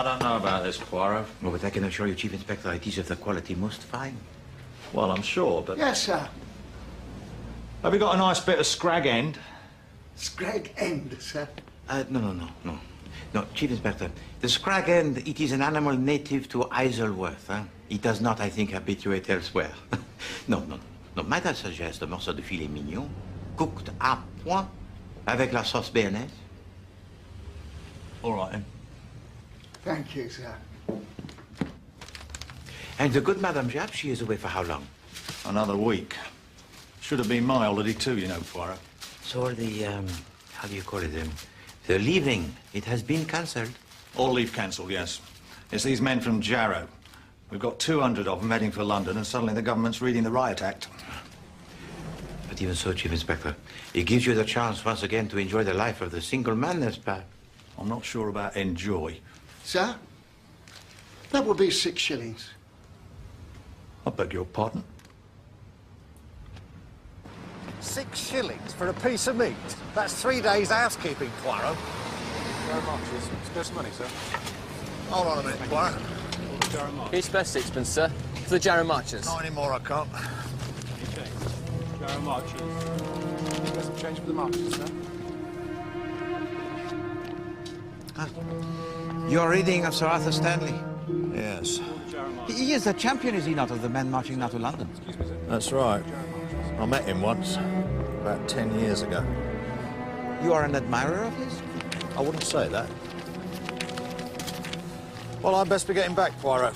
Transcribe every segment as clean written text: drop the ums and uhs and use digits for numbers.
don't know about this, Poirot. Well, but I can assure you, Chief Inspector, it is of the quality most fine. Well, I'm sure, but... Yes, sir. Have you got a nice bit of scrag end? Scrag end, sir. No, Chief Inspector, the scrag end, it is an animal native to Isleworth. It does not, I think, habituate elsewhere. No. Might I suggest a morceau de filet mignon, cooked à point, avec la sauce béarnaise? All right, then. Thank you, sir. And the good Madame Japp, she is away for how long? Another week. Should have been my holiday too, you know, Poirot. So the, how do you call it, the leaving, it has been cancelled? All leave cancelled, yes. It's these men from Jarrow. We've got 200 of them heading for London, and suddenly the government's reading the Riot Act. But even so, Chief Inspector, it gives you the chance once again to enjoy the life of the single man, n'est-ce pas? I'm not sure about enjoy. Sir? That will be 6 shillings. I beg your pardon? 6 shillings for a piece of meat? That's 3 days housekeeping, Poirot. Jarrow Marches. Spare some money, sir. Hold on a minute, Poirot. Jarrow Marches. Can you spare sixpence, sir? For the Jarrow Marches. Not anymore, I can't. Okay. Jarrow Marches. Spare some change for the Marches, sir. You're reading of Sir Arthur Stanley? Yes. He is the champion, is he not, of the men marching now to London? Excuse me, sir. That's right. I met him once, about 10 years ago. You are an admirer of his? I wouldn't say that. Well, I'd best be getting back, Poirot.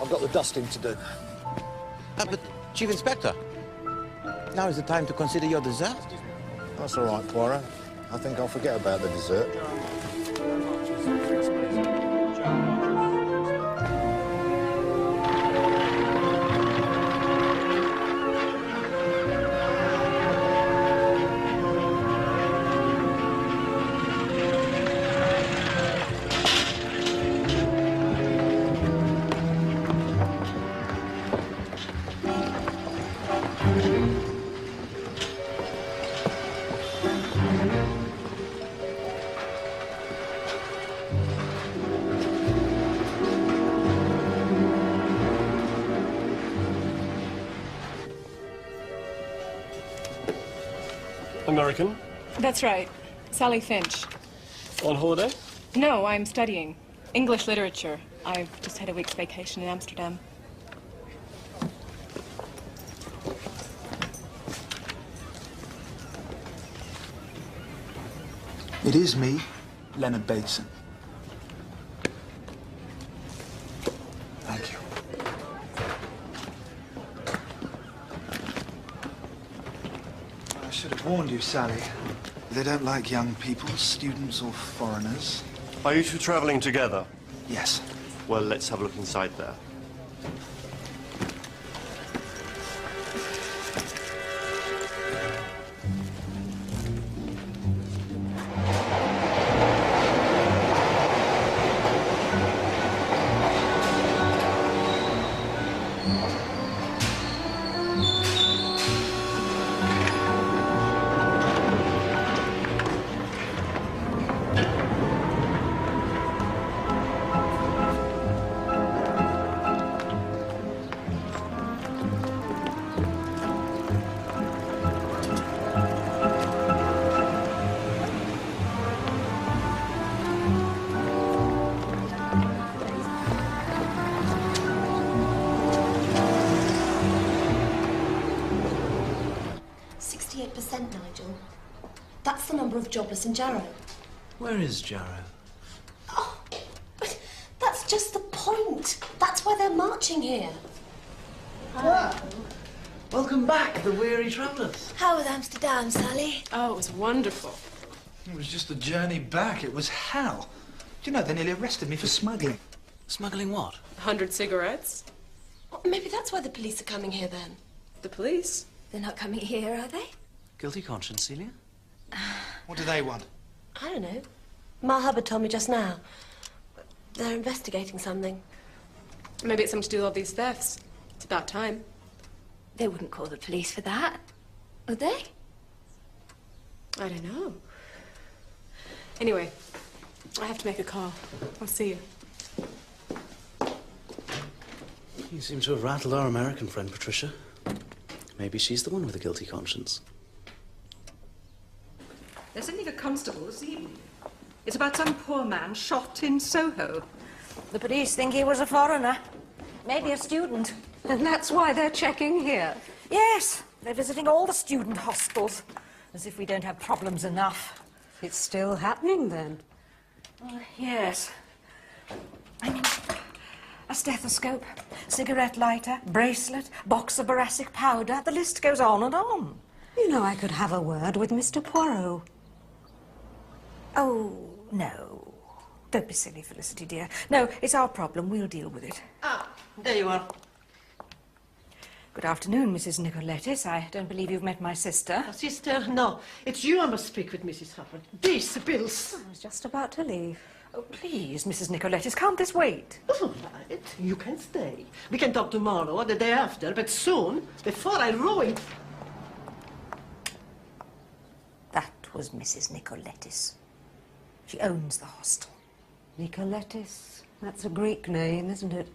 I've got the dusting to do. But, Chief Inspector, now is the time to consider your dessert. That's all right, Poirot. I think I'll forget about the dessert. American? That's right. Sally Finch. On holiday? No, I'm studying English literature. I've just had a week's vacation in Amsterdam. It is me, Leonard Bateson. Thank you. I should have warned you, Sally. They don't like young people, students or foreigners. Are you two traveling together? Yes. Well, let's have a look inside there. Nigel. That's the number of jobless in Jarrow. Where is Jarrow? Oh, but that's just the point. That's why they're marching here. Ah, welcome back, the weary travellers. How was Amsterdam, Sally? Oh, it was wonderful. It was just the journey back. It was hell. Do you know, they nearly arrested me for smuggling. Smuggling what? 100 cigarettes. Well, maybe that's why the police are coming here then. The police? They're not coming here, are they? Guilty conscience, Celia? What do they want? I don't know. Ma Hubbard told me just now. They're investigating something. Maybe it's something to do with all these thefts. It's about time. They wouldn't call the police for that, would they? I don't know. Anyway, I have to make a call. I'll see you. You seem to have rattled our American friend, Patricia. Maybe she's the one with a guilty conscience. There's only the constable this evening. It's about some poor man shot in Soho. The police think he was a foreigner. Maybe a student. And that's why they're checking here. Yes, they're visiting all the student hostels. As if we don't have problems enough. It's still happening, then? Yes. I mean, a stethoscope, cigarette lighter, bracelet, box of boracic powder. The list goes on and on. You know, I could have a word with Mr. Poirot. Oh, no. Don't be silly, Felicity, dear. No, it's our problem. We'll deal with it. Ah, there you are. Good afternoon, Mrs. Nicolettis. I don't believe you've met my sister. Sister, no. It's you I must speak with, Mrs. Hubbard. These bills. I was just about to leave. Oh, please, Mrs. Nicolettis, can't this wait? All right. You can stay. We can talk tomorrow or the day after, but soon, before I ruin... That was Mrs. Nicolettis. She owns the hostel. Nicolettis. That's a Greek name, isn't it?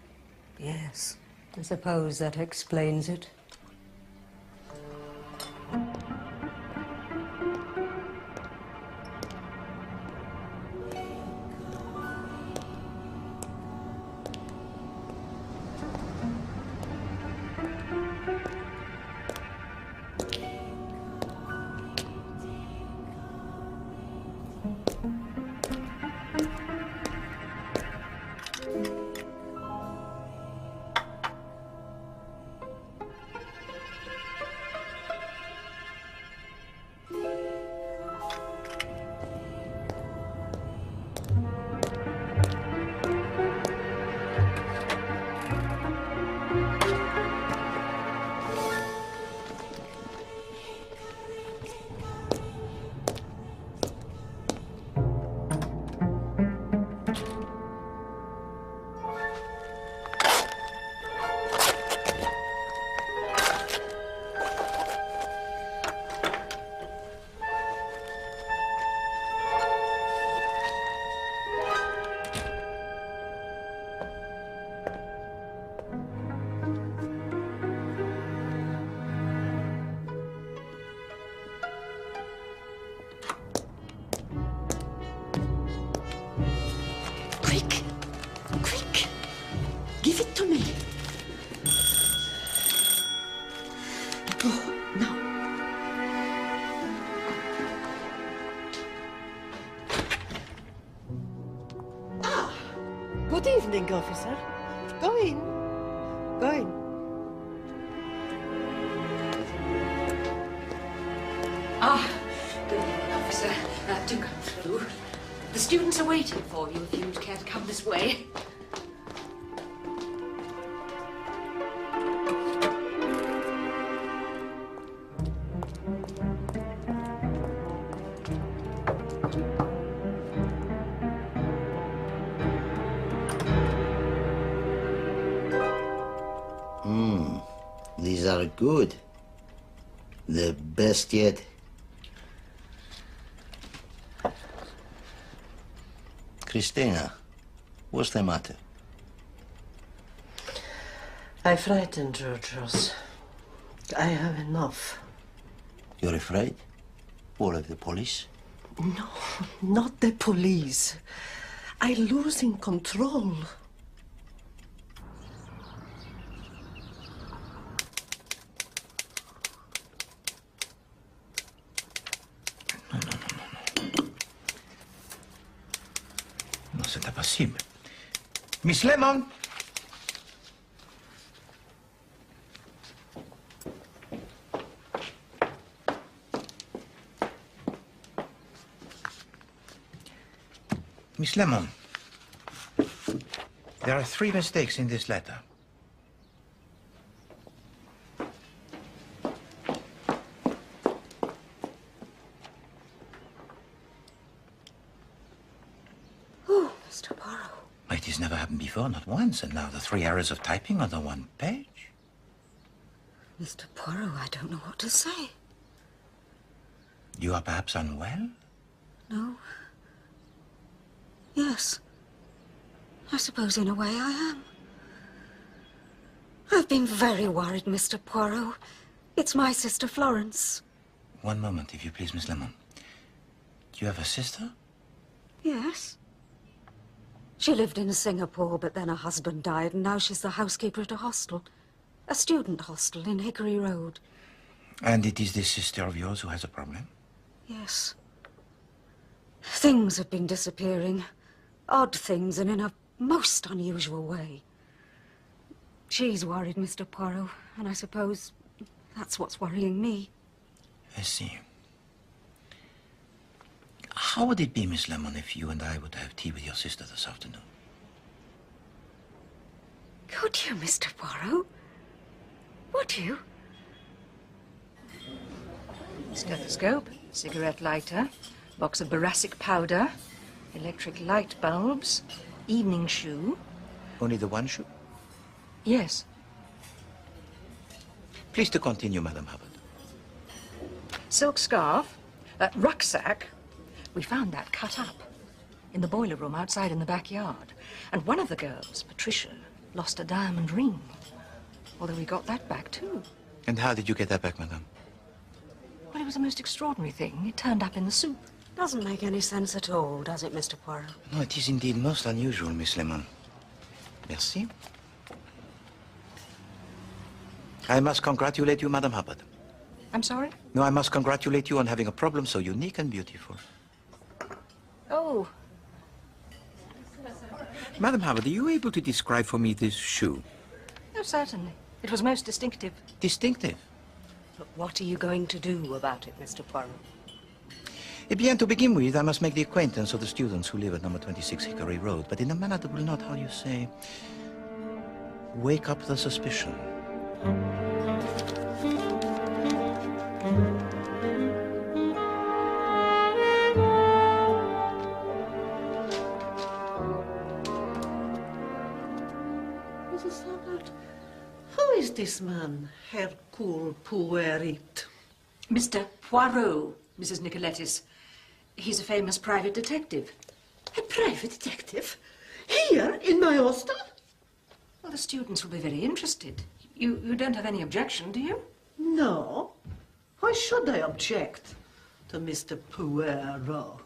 Yes. I suppose that explains it. Good evening, officer. Go in. Go in. Ah, good evening, officer. Do come through. The students are waiting for you if you'd care to come this way. These are good. The best yet. Christina, what's the matter? I frightened Georgios. I have enough. You're afraid? What of the police? No, not the police. I'm losing control. Non, c'est impossible. Miss Lemon! Miss Lemon, there are 3 mistakes in this letter. Mr. Poirot. It has never happened before, not once, and now the 3 errors of typing on the 1 page. Mr. Poirot, I don't know what to say. You are perhaps unwell? No. Yes. I suppose in a way I am. I've been very worried, Mr. Poirot. It's my sister Florence. One moment, if you please, Miss Lemon. Do you have a sister? Yes. She lived in Singapore, but then her husband died, and now she's the housekeeper at a hostel. A student hostel in Hickory Road. And it is this sister of yours who has a problem? Yes. Things have been disappearing. Odd things, and in a most unusual way. She's worried, Mr. Poirot, and I suppose that's what's worrying me. I see. How would it be, Miss Lemon, if you and I would have tea with your sister this afternoon? Could you, Mr. Poirot? Would you? Stethoscope, cigarette lighter, box of boracic powder, electric light bulbs, evening shoe. Only the one shoe? Yes. Please to continue, Madam Hubbard. Silk scarf, rucksack. We found that cut up in the boiler room outside in the backyard. And one of the girls, Patricia, lost a diamond ring. Although we got that back, too. And how did you get that back, Madame? Well, it was a most extraordinary thing. It turned up in the soup. Doesn't make any sense at all, does it, Mr. Poirot? No, it is indeed most unusual, Miss Lemon. Merci. I must congratulate you, Madam Hubbard. I'm sorry? No, I must congratulate you on having a problem so unique and beautiful. Oh. Madam Hubbard, are you able to describe for me this shoe? Oh, certainly. It was most distinctive. Distinctive? But what are you going to do about it, Mr. Poirot? Eh bien, to begin with, I must make the acquaintance of the students who live at number 26 Hickory Road, but in a manner that will not, how do you say, wake up the suspicion. Mrs. Hubbard, who is this man, Hercule Poirot? Mr. Poirot, Mrs. Nicolettis. He's a famous private detective. A private detective? Here, in my hostel? Well, the students will be very interested. You don't have any objection, do you? No. Why should I object to Mr. Poirot?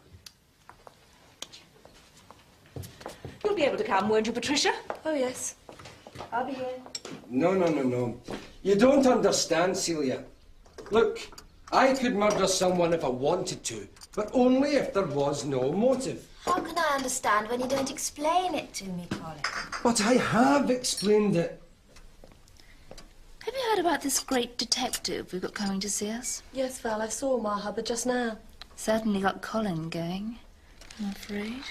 You'll be able to come, won't you, Patricia? Oh, yes. I'll be here. No. You don't understand, Celia. Look, I could murder someone if I wanted to, but only if there was no motive. How can I understand when you don't explain it to me, Colin? But I have explained it. Have you heard about this great detective we've got coming to see us? Yes, Val, I saw Ma Hubbard just now. Certainly got Colin going, I'm afraid.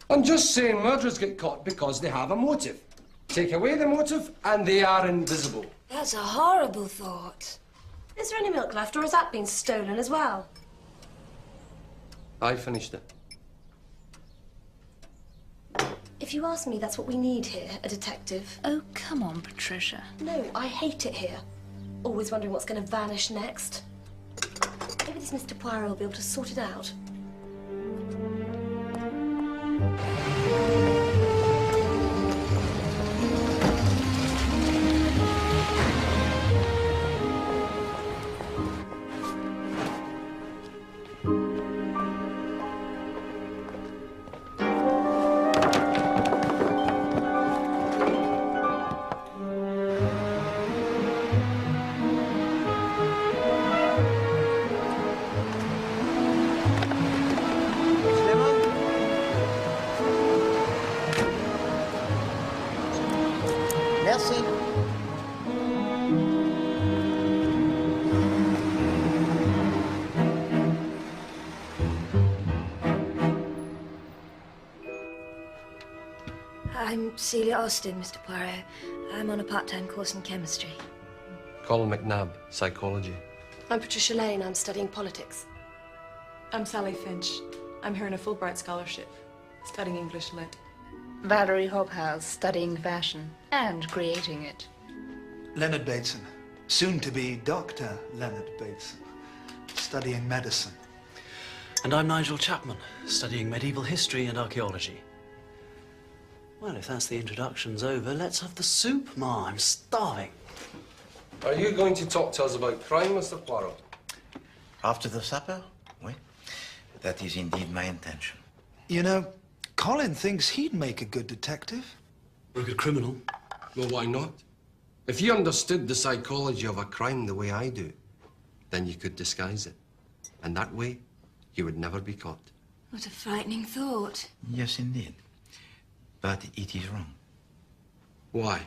I'm just saying murderers get caught because they have a motive. Take away the motive and they are invisible. That's a horrible thought. Is there any milk left, or has that been stolen as well? I finished it. If you ask me, that's what we need here, a detective. Oh, come on, Patricia. No, I hate it here. Always wondering what's going to vanish next. Maybe this Mr. Poirot will be able to sort it out. Merci. I'm Celia Austin, Mr. Poirot. I'm on a part-time course in chemistry. Colin McNabb, psychology. I'm Patricia Lane. I'm studying politics. I'm Sally Finch. I'm here on a Fulbright scholarship, studying English Lit. Valerie Hobhouse, studying fashion and creating it. Leonard Bateson, soon to be Dr. Leonard Bateson, studying medicine. And I'm Nigel Chapman, studying medieval history and archaeology. Well, if that's the introductions over, let's have the soup, Ma. I'm starving. Are you going to talk to us about crime, Mr. Poirot? After the supper? Oui. That is indeed my intention. You know, Colin thinks he'd make a good detective. Or a good criminal. Well, why not? If you understood the psychology of a crime the way I do, then you could disguise it. And that way, you would never be caught. What a frightening thought. Yes, indeed. But it is wrong. Why?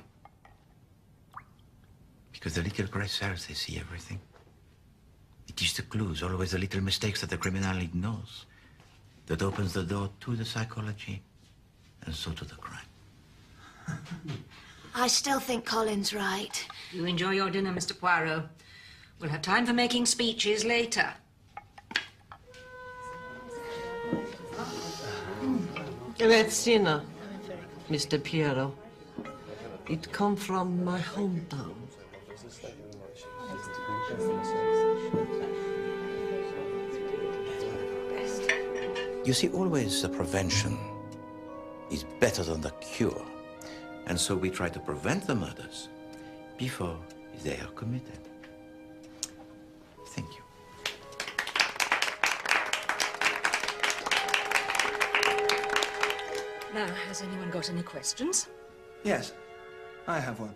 Because the little grey cells, they see everything. It is the clues, always the little mistakes that the criminal ignores, that opens the door to the psychology, and so to the crime. I still think Colin's right. You enjoy your dinner, Mr. Poirot. We'll have time for making speeches later. Evatsina, Mr. Piero. It come from my hometown. You see, always the prevention is better than the cure. And so we try to prevent the murders before they are committed. Thank you. Now, has anyone got any questions? Yes, I have one.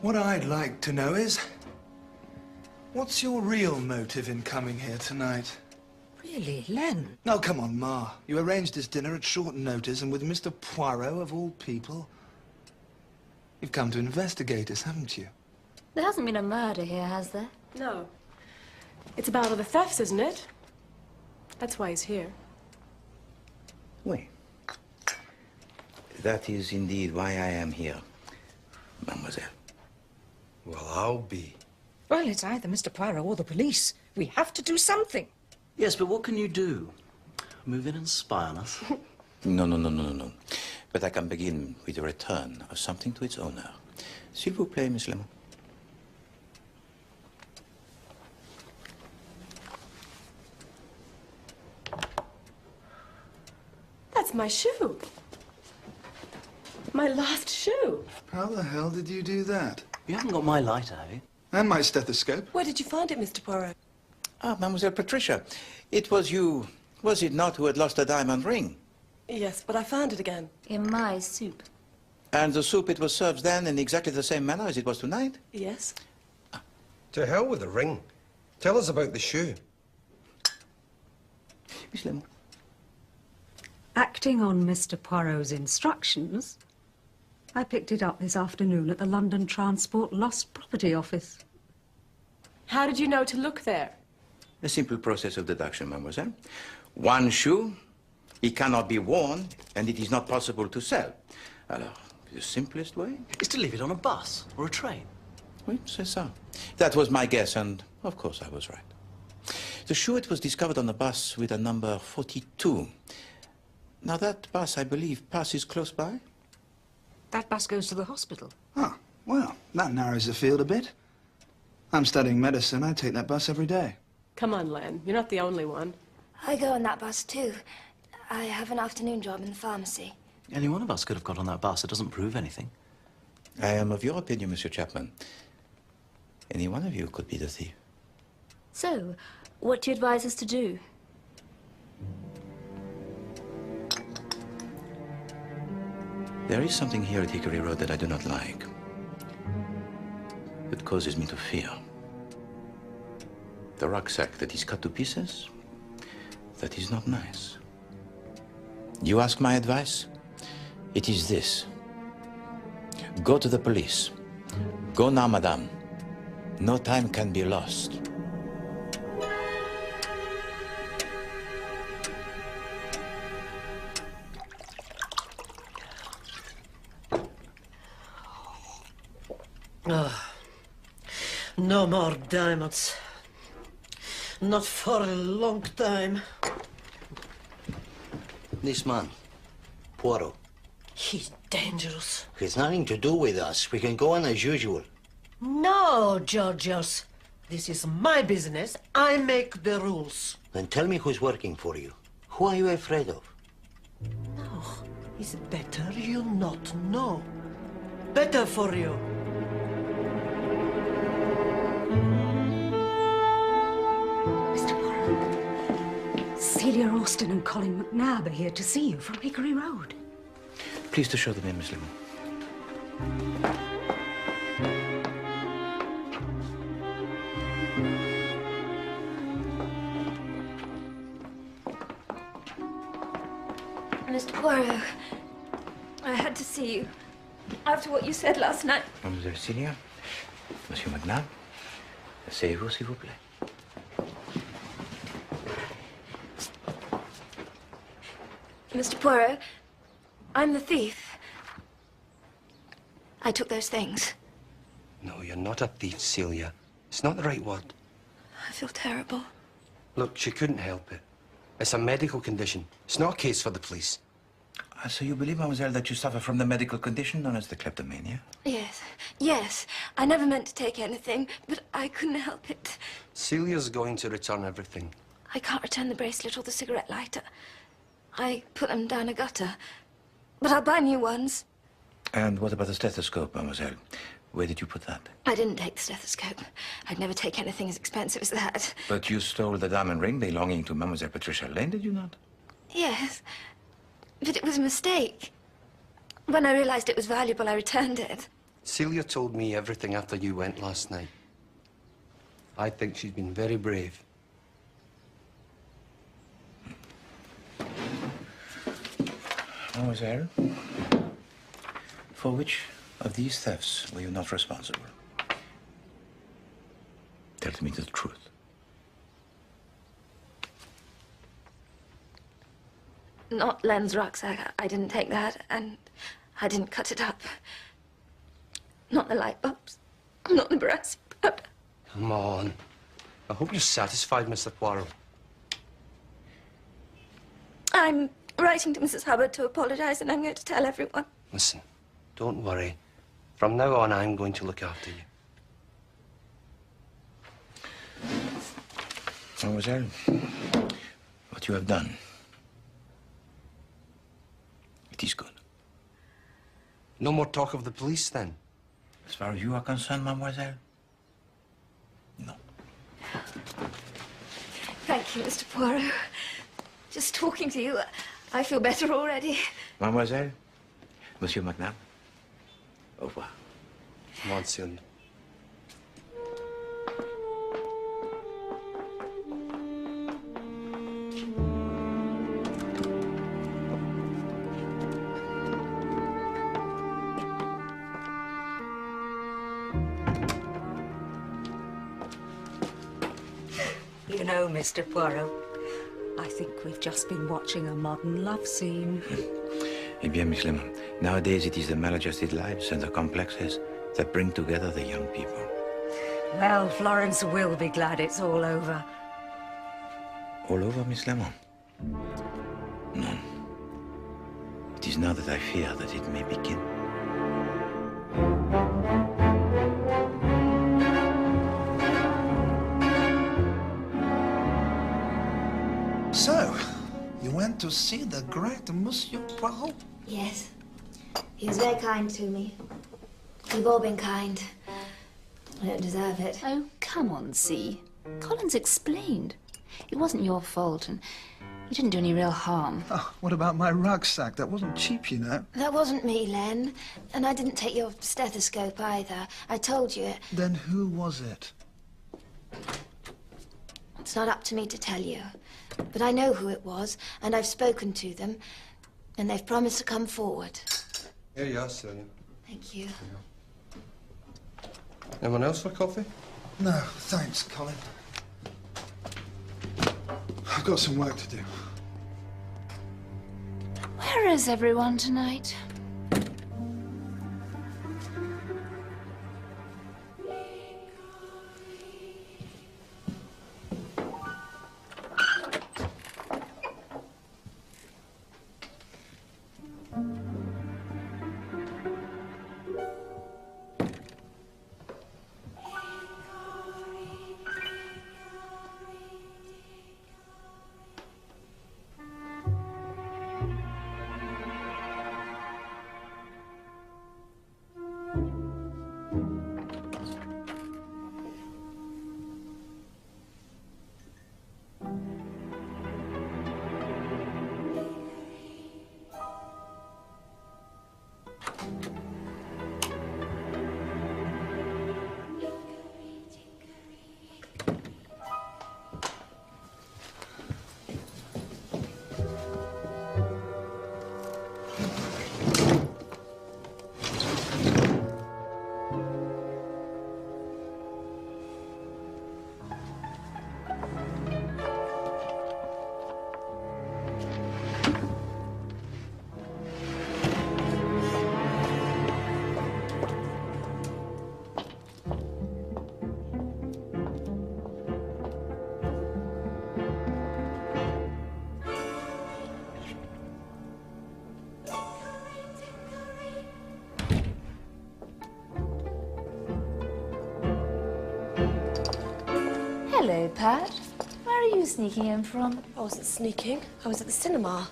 What I'd like to know is, what's your real motive in coming here tonight? Really, Len? Oh, come on, Ma. You arranged this dinner at short notice and with Mr. Poirot, of all people. You've come to investigate us, haven't you? There hasn't been a murder here, has there? No. It's about all the thefts, isn't it? That's why he's here. Oui. That is indeed why I am here, mademoiselle. Well, I'll be. Well, it's either Mr. Poirot or the police. We have to do something. Yes, but what can you do? Move in and spy on us? No. But I can begin with the return of something to its owner. S'il vous plaît, Miss Lemon. That's my shoe. My lost shoe. How the hell did you do that? You haven't got my lighter, have you? And my stethoscope. Where did you find it, Mr. Poirot? Ah, Mademoiselle Patricia. It was you, was it not, who had lost the diamond ring? Yes, but I found it again. In my soup. And the soup, it was served then in exactly the same manner as it was tonight? Yes. To hell with the ring. Tell us about the shoe. Miss Lemon. Acting on Mr. Poirot's instructions, I picked it up this afternoon at the London Transport Lost Property Office. How did you know to look there? A simple process of deduction, mademoiselle. One shoe, it cannot be worn, and it is not possible to sell. Alors, the simplest way is to leave it on a bus or a train. Oui, c'est ça. That was my guess, and of course I was right. The shoe, it was discovered on a bus with a number 42. Now that bus, I believe, passes close by. That bus goes to the hospital. Ah, well, that narrows the field a bit. I'm studying medicine. I take that bus every day. Come on, Len. You're not the only one. I go on that bus too. I have an afternoon job in the pharmacy. Any one of us could have got on that bus. It doesn't prove anything. I am of your opinion, Monsieur Chapman. Any one of you could be the thief. So, what do you advise us to do? There is something here at Hickory Road that I do not like. It causes me to fear. The rucksack that is cut to pieces, that is not nice. You ask my advice? It is this. Go to the police. Go now, madame. No time can be lost. No more diamonds. Not for a long time. This man, Poirot. He's dangerous. He's nothing to do with us. We can go on as usual. No, Georgios. This is my business. I make the rules. Then tell me who's working for you. Who are you afraid of? No, it's better you not know. Better for you. Celia Austin and Colin McNabb are here to see you from Hickory Road. Please to show them in, Miss Lemon. Mr. Poirot, I had to see you after what you said last night. Mademoiselle Celia, Monsieur McNabb, asseyez-vous, s'il vous plaît. Mr. Poirot, I'm the thief. I took those things. No, you're not a thief, Celia. It's not the right word. I feel terrible. Look, she couldn't help it. It's a medical condition. It's not a case for the police. So you believe, mademoiselle, that you suffer from the medical condition known as the kleptomania? Yes, yes. I never meant to take anything, but I couldn't help it. Celia's going to return everything. I can't return the bracelet or the cigarette lighter. I put them down a gutter. But I'll buy new ones. And what about the stethoscope, mademoiselle? Where did you put that? I didn't take the stethoscope. I'd never take anything as expensive as that. But you stole the diamond ring belonging to Mademoiselle Patricia Lane, did you not? Yes, but it was a mistake. When I realized it was valuable, I returned it. Celia told me everything after you went last night. I think she's been very brave. Mademoiselle, for which of these thefts were you not responsible? Tell me the truth. Not Len's rucksack. I didn't take that, and I didn't cut it up. Not the light bulbs. Not the brass powder. Come on. I hope you're satisfied, Mr. Poirot. I'm writing to Mrs. Hubbard to apologize, and I'm going to tell everyone. Listen, don't worry. From now on, I'm going to look after you. Mademoiselle, what you have done, it is good. No more talk of the police, then? As far as you are concerned, mademoiselle, no. Thank you, Mr. Poirot. Just talking to you, I feel better already. Mademoiselle, Monsieur McNabb, au revoir. Come on, Celia. You know, Mr. Poirot, I think we've just been watching a modern love scene. Eh bien, Miss Lemon, nowadays it is the maladjusted lives and the complexes that bring together the young people. Well, Florence will be glad it's all over. All over, Miss Lemon? No. It is now that I fear that it may begin. So, you went to see the great Monsieur Poirot? Yes. He was very kind to me. You've all been kind. I don't deserve it. Oh, come on, see. Colin's explained. It wasn't your fault, and you didn't do any real harm. Oh, what about my rucksack? That wasn't cheap, you know. That wasn't me, Len. And I didn't take your stethoscope either. I told you it. Then who was it? It's not up to me to tell you. But I know who it was, and I've spoken to them, and they've promised to come forward. Here you are, Celia. Thank you. Anyone else for coffee? No, thanks, Colin. I've got some work to do. Where is everyone tonight? Hello, Pat. Where are you sneaking in from? I wasn't sneaking. I was at the cinema.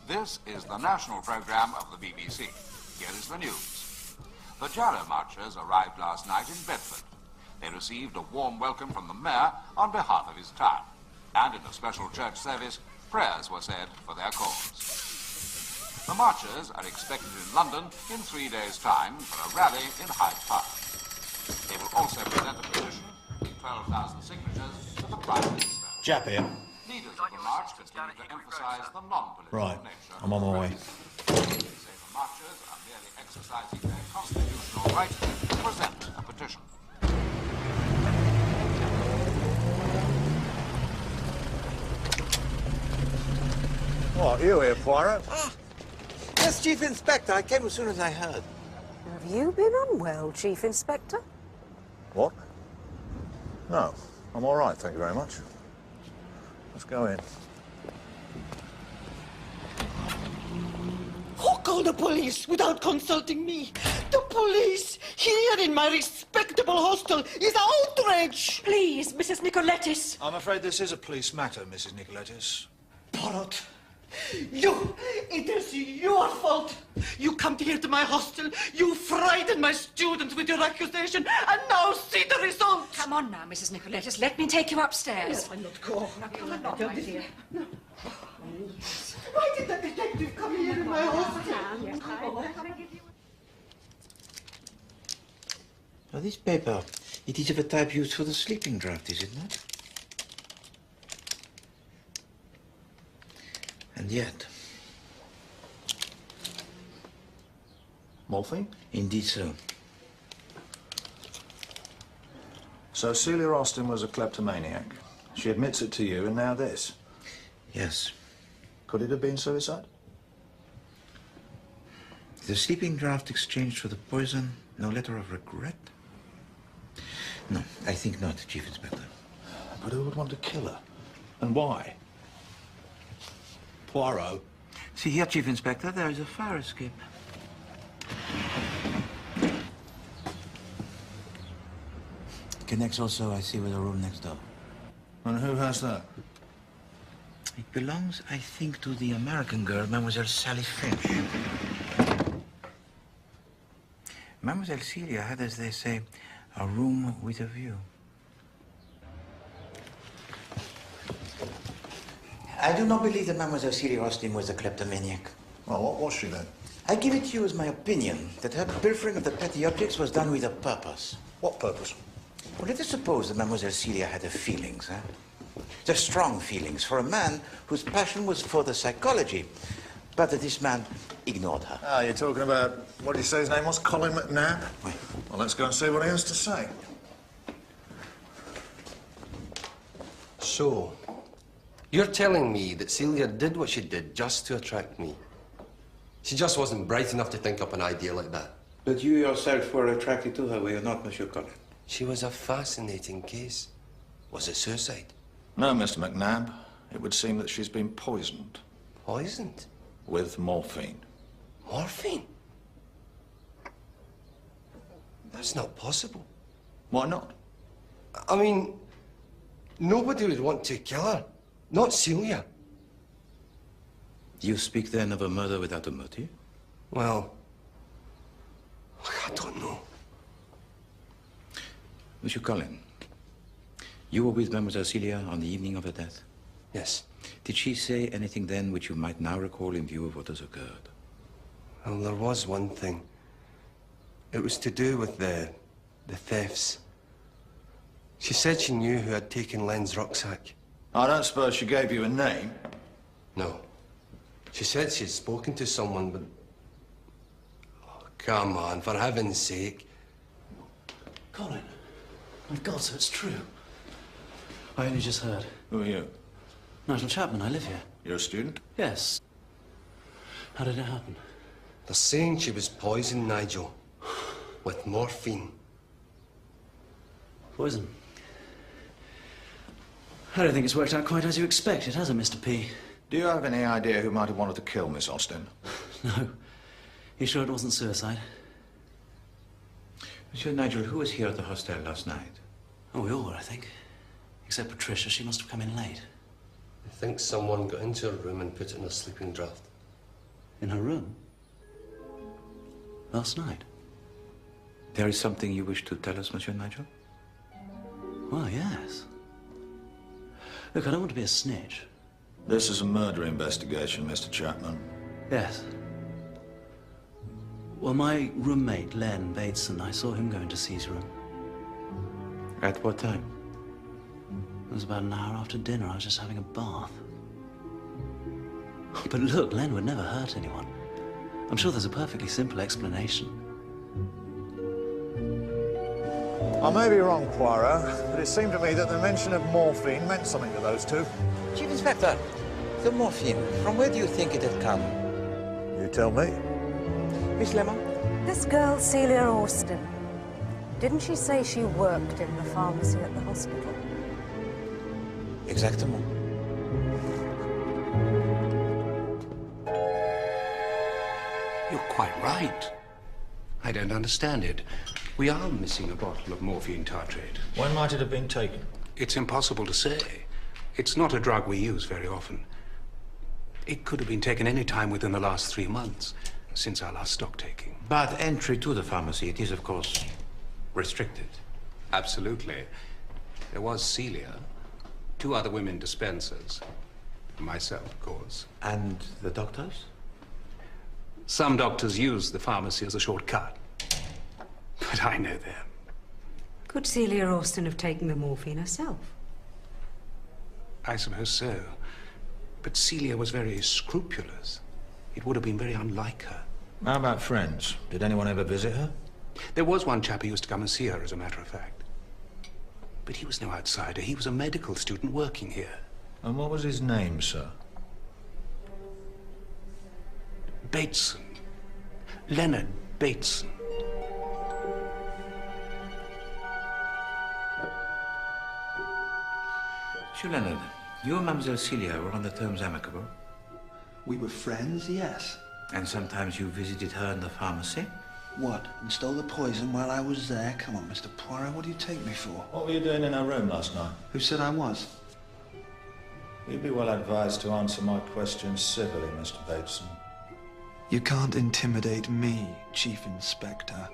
This is the national programme of the BBC. Here is the news. The Jarrow marchers arrived last night in Bedford. They received a warm welcome from the mayor on behalf of his town. And in a special church service, prayers were said for their cause. The marchers are expected in London in 3 days' time for a rally in Hyde Park. They will also present a petition with 12,000 signatures to the Prime Minister. Jap here. Leaders of the march continue to emphasise the non-political Right, nature. I'm on my way. They say the marchers are merely exercising their constitutional right to present a petition. What, you here, Poirot? Yes, Chief Inspector. I came as soon as I heard. Have you been unwell, Chief Inspector? What? No, I'm all right, thank you very much. Let's go in. Who called the police without consulting me? The police here in my respectable hostel is outrage! Please, Mrs. Nicoletis. I'm afraid this is a police matter, Mrs. Nicoletis. Poirot, it is your fault. You come here to my hostel, you frighten my students with your accusation, and now see the result. Come on now, Mrs. Nicoletis. Let me take you upstairs. Yes, I'll not go. Now, come along, my dear. Why did the detective come here in my hostel? Now, this paper, it is of a type used for the sleeping draft, is it not? And yet... Morphine? Indeed so. So Celia Austin was a kleptomaniac. She admits it to you, and now this. Yes. Could it have been suicide? The sleeping draft exchanged for the poison, no letter of regret? No, I think not, Chief Inspector. But who would want to kill her? And why? Poirot? See here, Chief Inspector, there is a fire escape. Connects also, I see, with a room next door. And who has that? It belongs, I think, to the American girl, Mademoiselle Sally Finch. Mademoiselle Celia had, as they say, a room with a view. I do not believe that Mademoiselle Celia Austin was a kleptomaniac. Well, what was she then? I give it to you as my opinion that her pilfering of the petty objects was done with a purpose. What purpose? Well, let us suppose that Mademoiselle Celia had her feelings, the strong feelings for a man whose passion was for the psychology, but that this man ignored her. Ah, you're talking about, what did you say his name was? Colin McNabb? Oui. Well, let's go and see what he has to say. So, you're telling me that Celia did what she did just to attract me? She just wasn't bright enough to think up an idea like that. But you yourself were attracted to her, were you not, Monsieur Colin? She was a fascinating case. Was it suicide? No, Mr. McNabb. It would seem that she's been poisoned. Poisoned? With morphine. Morphine? That's not possible. Why not? I mean, Nobody would want to kill her. Not Celia. You speak then of a murder without a motive? Well, I don't know. Monsieur Colin, you were with Mademoiselle Celia on the evening of her death? Yes. Did she say anything then which you might now recall in view of what has occurred? Well, there was one thing. It was to do with the thefts. She said she knew who had taken Len's rucksack. I don't suppose she gave you a name? No. She said she had spoken to someone, but... Oh, come on, for heaven's sake. Colin, my God, so it's true. I only just heard. Who are you? Nigel Chapman, I live here. You're a student? Yes. How did it happen? They're saying she was poisoned, Nigel. With morphine. Poison? I don't think it's worked out quite as you expected, has it, Mr. P? Do you have any idea who might have wanted to kill Miss Austin? No. You sure it wasn't suicide? Monsieur Nigel, who was here at the hostel last night? Oh, we all were, I think. Except Patricia. She must have come in late. I think someone got into her room and put it in a sleeping draught. In her room? Last night? There is something you wish to tell us, Monsieur Nigel? Well, yes. Look, I don't want to be a snitch. This is a murder investigation, Mr. Chapman. Yes. Well, my roommate, Len Bateson, I saw him go into C's room. At what time? It was about an hour after dinner. I was just having a bath. But look, Len would never hurt anyone. I'm sure there's a perfectly simple explanation. I may be wrong, Poirot, but it seemed to me that the mention of morphine meant something to those two. Chief Inspector, the morphine, from where do you think it had come? You tell me. Miss Lemon? This girl, Celia Austin, didn't she say she worked in the pharmacy at the hospital? Exactement. You're quite right. I don't understand it. We are missing a bottle of morphine tartrate. When might it have been taken? It's impossible to say. It's not a drug we use very often. It could have been taken any time within the last 3 months, since our last stock taking. But entry to the pharmacy, it is, of course, restricted. Absolutely. There was Celia, 2 other women dispensers, myself, of course. And the doctors? Some doctors use the pharmacy as a shortcut. But I know them. Could Celia Austin have taken the morphine herself? I suppose so. But Celia was very scrupulous. It would have been very unlike her. How about friends? Did anyone ever visit her? There was one chap who used to come and see her, as a matter of fact. But he was no outsider. He was a medical student working here. And what was his name, sir? Bateson. Leonard Bateson. Monsieur Leonard, you and Mademoiselle Celia were on the terms amicable? We were friends, yes. And sometimes you visited her in the pharmacy? What? And stole the poison while I was there? Come on, Mr. Poirot, what do you take me for? What were you doing in her room last night? Who said I was? You'd be well advised to answer my questions civilly, Mr. Bateson. You can't intimidate me, Chief Inspector.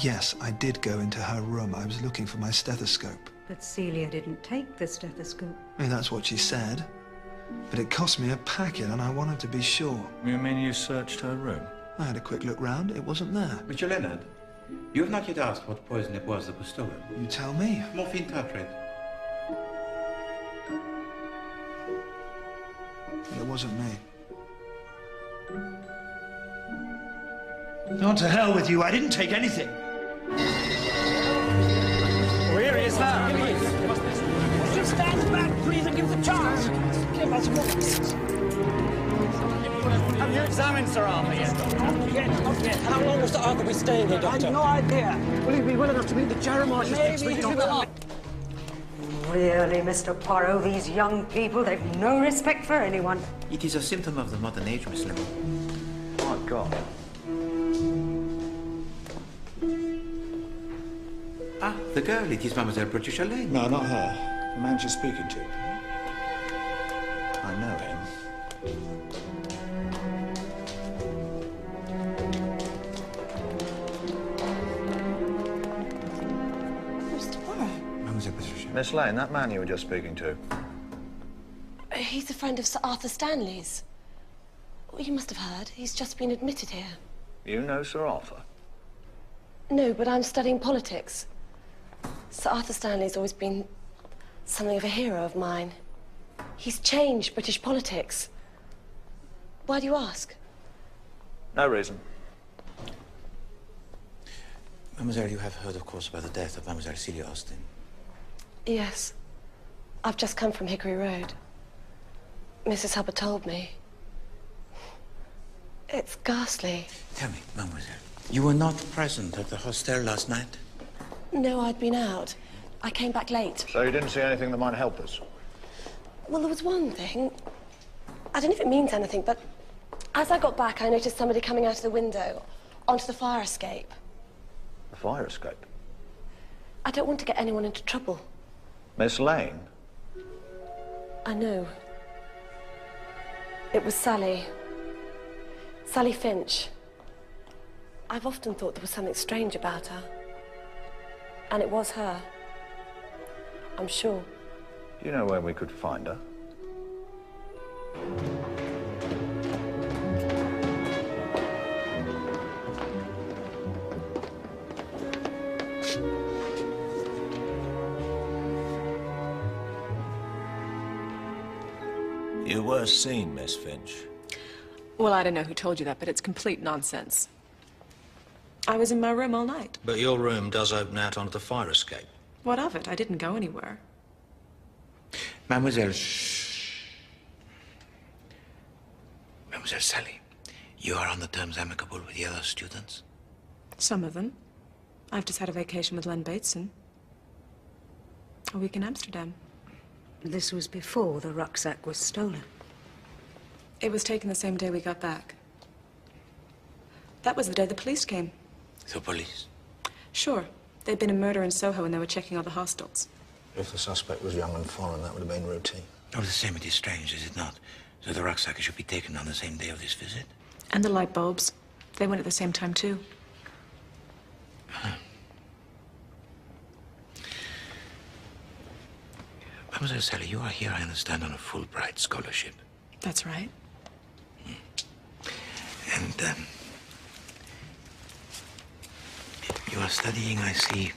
Yes, I did go into her room. I was looking for my stethoscope. But Celia didn't take the stethoscope. I mean, that's what she said. But it cost me a packet, and I wanted to be sure. You mean you searched her room? I had a quick look round. It wasn't there. Monsieur Leonard, you have not yet asked what poison it was that was stolen. You tell me. Morphine tartrate. It wasn't me. On to hell with you. I didn't take anything. Where is that? Just stand back, please, and give us a chance. Give us one. Have you examined Sir Arthur yet? Not yet. How long was Sir Arthur be staying here, Doctor? I have no idea. Will he be well enough to meet the Jeremiahs next week, Doctor? Really, Mr. Poirot, these young people, they've no respect for anyone. It is a symptom of the modern age, Miss Lemon. My God. Ah, the girl. It is Mademoiselle Patricia Lane. No, not her. The man she's speaking to. I know him. Mademoiselle Patricia. Miss Lane, that man you were just speaking to. He's a friend of Sir Arthur Stanley's. Well, you must have heard. He's just been admitted here. You know Sir Arthur? No, but I'm studying politics. Sir Arthur Stanley's always been something of a hero of mine. He's changed British politics. Why do you ask? No reason. Mademoiselle, you have heard, of course, about the death of Mademoiselle Celia Austin. Yes. I've just come from Hickory Road. Mrs. Hubbard told me. It's ghastly. Tell me, Mademoiselle, you were not present at the hostel last night? No, I'd been out. I came back late. So you didn't see anything that might help us? Well, there was one thing. I don't know if it means anything, but as I got back, I noticed somebody coming out of the window onto the fire escape. The fire escape? I don't want to get anyone into trouble. Miss Lane? I know. It was Sally. Sally Finch. I've often thought there was something strange about her. And it was her. I'm sure. Do you know where we could find her? You were seen, Miss Finch. Well, I don't know who told you that, but it's complete nonsense. I was in my room all night. But your room does open out onto the fire escape. What of it? I didn't go anywhere. Mademoiselle, shh. Mademoiselle Sally, you are on the terms amicable with the other students? Some of them. I've just had a vacation with Len Bateson. A week in Amsterdam. This was before the rucksack was stolen. It was taken the same day we got back. That was the day the police came. The police? Sure. There'd been a murder in Soho and they were checking all the hostels. If the suspect was young and foreign, that would have been routine. Oh, the same, it is strange, is it not? So the rucksack should be taken on the same day of this visit? And the light bulbs. They went at the same time, too. Mademoiselle Sally, you are here, I understand, on a Fulbright scholarship. That's right. And, you are studying, I see,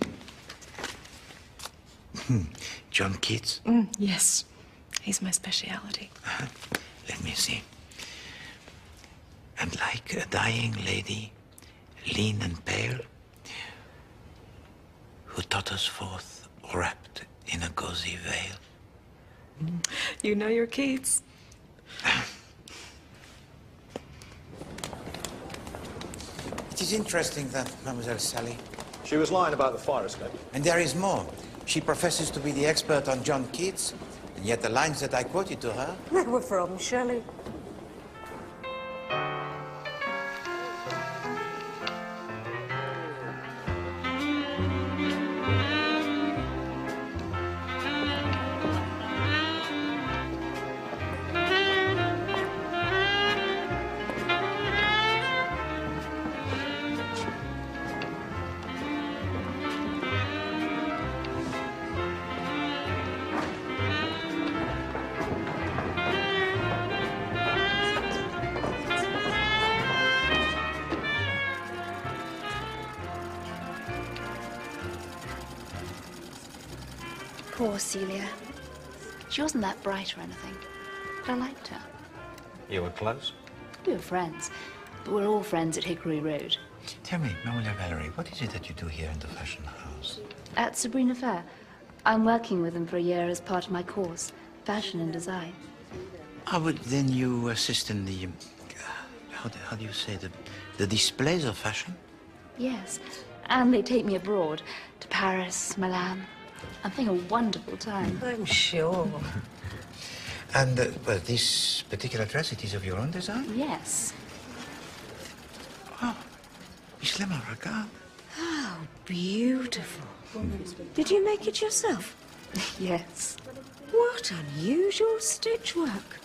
John Keats? Yes. He's my speciality. Let me see. And like a dying lady, lean and pale, who totters forth, wrapped in a gauzy veil. You know your Keats. It is interesting that Mademoiselle Sally... She was lying about the fire escape. And there is more. She professes to be the expert on John Keats, and yet the lines that I quoted to her... They were from Shelley. Poor Celia. She wasn't that bright or anything, but I liked her. You were close? We were friends, but we're all friends at Hickory Road. Tell me, Mademoiselle Valerie, what is it that you do here in the fashion house? At Sabrina Fair. I'm working with them for a year as part of my course, Fashion and Design. Ah, but then you assist in the... how do you say, the displays of fashion? Yes, and they take me abroad, to Paris, Milan. I'm having a wonderful time. I'm sure. And, well, this particular dress, it is of your own design? Yes. Oh, Miss Lemon, regarde. Oh, beautiful. Did you make it yourself? Yes. What unusual stitchwork.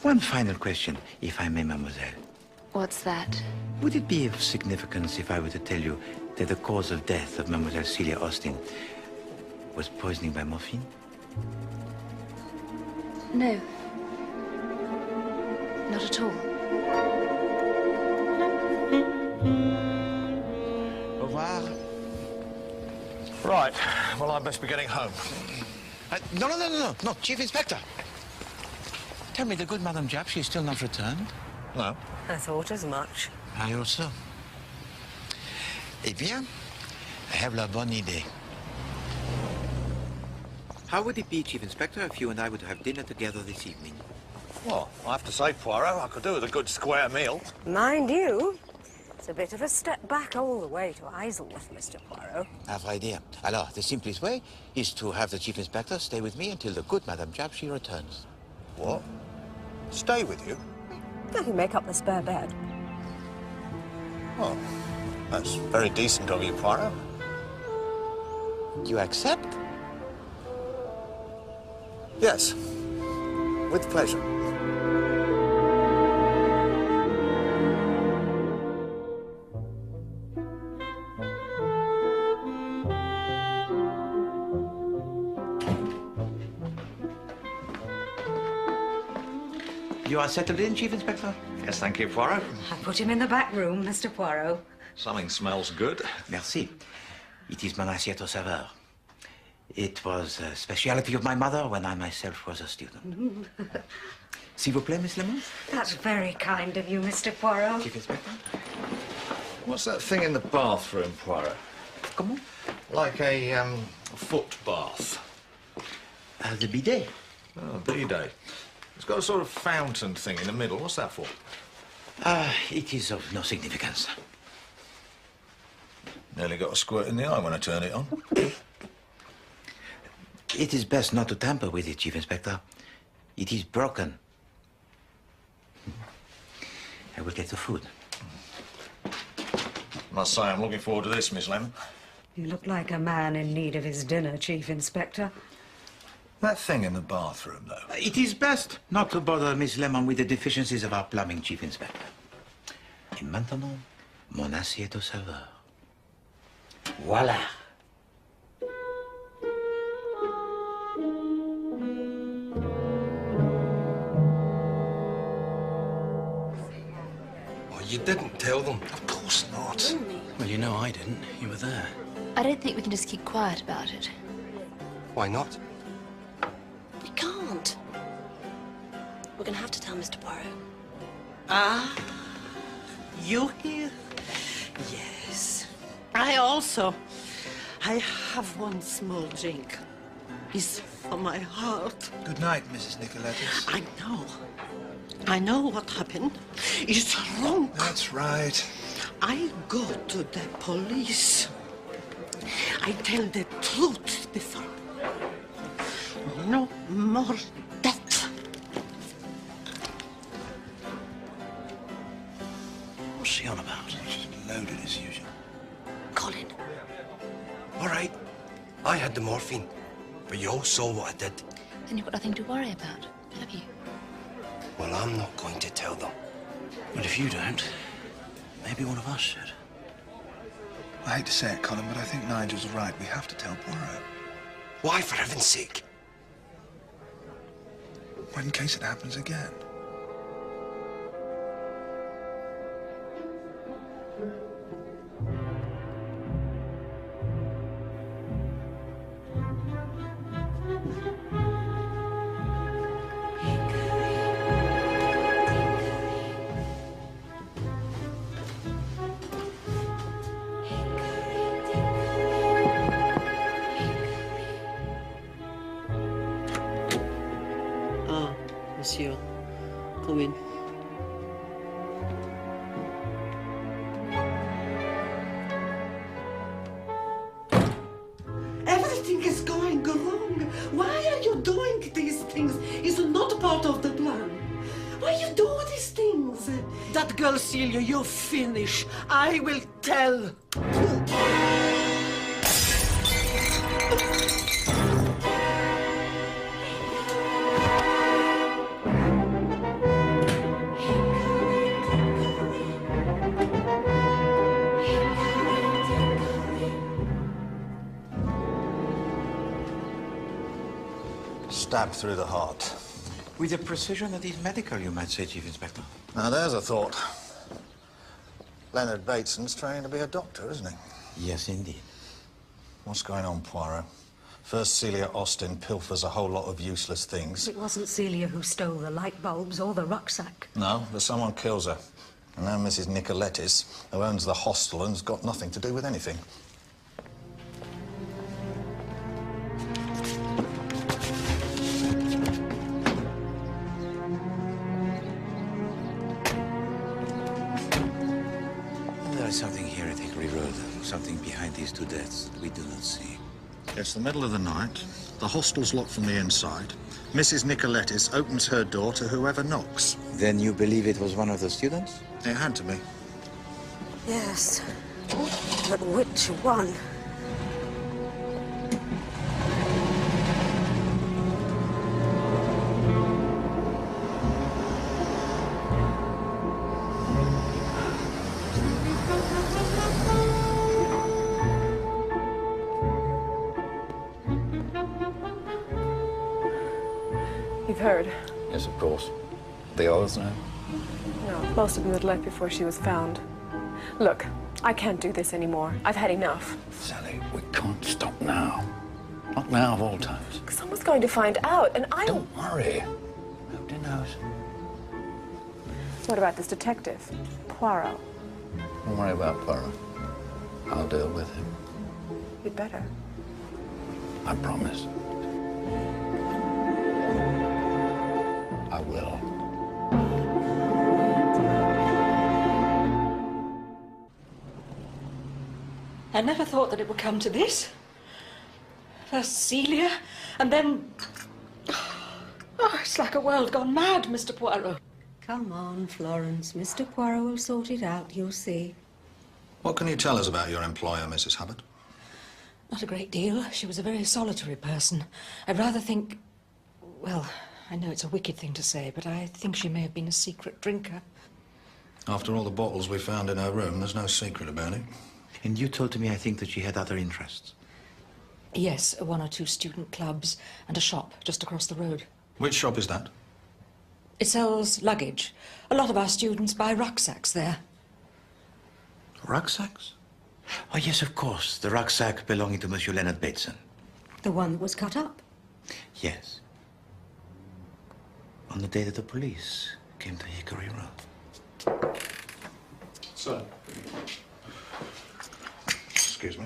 One final question, if I may, mademoiselle. What's that? Would it be of significance if I were to tell you that the cause of death of Mademoiselle Celia Austin was poisoning by morphine? No. Not at all. Au revoir. Right, well, I best be getting home. No, Chief Inspector. Tell me, the good Madame Japp, she's still not returned? No. I thought as much. I also. Eh bien, I have la bonne idée. How would it be, Chief Inspector, if you and I were to have dinner together this evening? Well, I have to say, Poirot, I could do with a good square meal. Mind you, it's a bit of a step back all the way to Isleworth, Mr. Poirot. À vrai dire. Alors, the simplest way is to have the Chief Inspector stay with me until the good Madame Japp, she returns. What? Stay with you? I can make up the spare bed. Oh, that's very decent of you, Poirot. You accept? Yes, with pleasure. You are settled in, Chief Inspector? Yes, thank you, Poirot. I put him in the back room, Mr. Poirot. Something smells good. Merci. It is mon assiette au saveur. It was a speciality of my mother when I myself was a student. S'il vous plaît, Miss Lemon? That's very kind of you, Mr. Poirot. Chief Inspector? What's that thing in the bathroom, Poirot? Comment? Like a foot bath. The bidet. Oh, bidet. It's got a sort of fountain thing in the middle. What's that for? It is of no significance. Nearly got a squirt in the eye when I turned it on. It is best not to tamper with it, Chief Inspector. It is broken. I will get the food. Must say, I'm looking forward to this, Miss Lemon. You look like a man in need of his dinner, Chief Inspector. That thing in the bathroom, though. It is best not to bother Miss Lemon with the deficiencies of our plumbing, Chief Inspector. Et maintenant, mon assiette au saveur. Voilà. Oh, you didn't tell them? Of course not. Well, you know I didn't. You were there. I don't think we can just keep quiet about it. Why not? We can't. We're gonna have to tell Mr. Poirot. Ah, you here? Yes. I also. I have one small drink. It's for my heart. Good night, Mrs. Nicoletis. I know what happened. It's wrong. That's right. I go to the police. I tell the truth before. No more death. What's she on about? She's loaded as usual. Colin. All right. I had the morphine, but you all saw what I did. Then you've got nothing to worry about, have you? Well, I'm not going to tell them. Well, if you don't, maybe one of us should. I hate to say it, Colin, but I think Nigel's right. We have to tell Poirot. Why, for heaven's sake? In case it happens again. Monsieur, come in. Everything is going wrong. Why are you doing these things? It's not part of the plan. Why you do these things? That girl, Celia, you're finished. I will tell. Stabbed through the heart. With a precision that is medical, you might say, Chief Inspector. Now, there's a thought. Leonard Bateson's training to be a doctor, isn't he? Yes, indeed. What's going on, Poirot? First, Celia Austin pilfers a whole lot of useless things. It wasn't Celia who stole the light bulbs or the rucksack. No, but someone kills her. And now Mrs. Nicolettis, who owns the hostel and's got nothing to do with anything. There is something here at Hickory Road, something behind these two deaths that we do not see. It's the middle of the night. The hostel's locked from the inside. Mrs. Nicolettis opens her door to whoever knocks. Then you believe it was one of the students? It had to be. Yes, but which one? You've heard? Yes, of course. The others now? No, most of them had left before she was found. Look, I can't do this anymore. I've had enough. Sally, we can't stop now. Not now of all times. Someone's going to find out, and I Don't worry. Nobody knows. What about this detective, Poirot? Don't worry about Poirot. I'll deal with him. You'd better. I promise. I will. I never thought that it would come to this. First Celia, and then... Oh, it's like a world gone mad, Mr. Poirot. Come on, Florence. Mr. Poirot will sort it out, you'll see. What can you tell us about your employer, Mrs. Hubbard? Not a great deal. She was a very solitary person. I rather think... Well, I know it's a wicked thing to say, but I think she may have been a secret drinker. After all the bottles we found in her room, there's no secret about it. And you told me, I think, that she had other interests. Yes, 1 or 2 student clubs and a shop just across the road. Which shop is that? It sells luggage. A lot of our students buy rucksacks there. Rucksacks? Oh, yes, of course. The rucksack belonging to Monsieur Leonard Bateson. The one that was cut up. Yes. On the day that the police came to Hickory Road. Sir. Excuse me.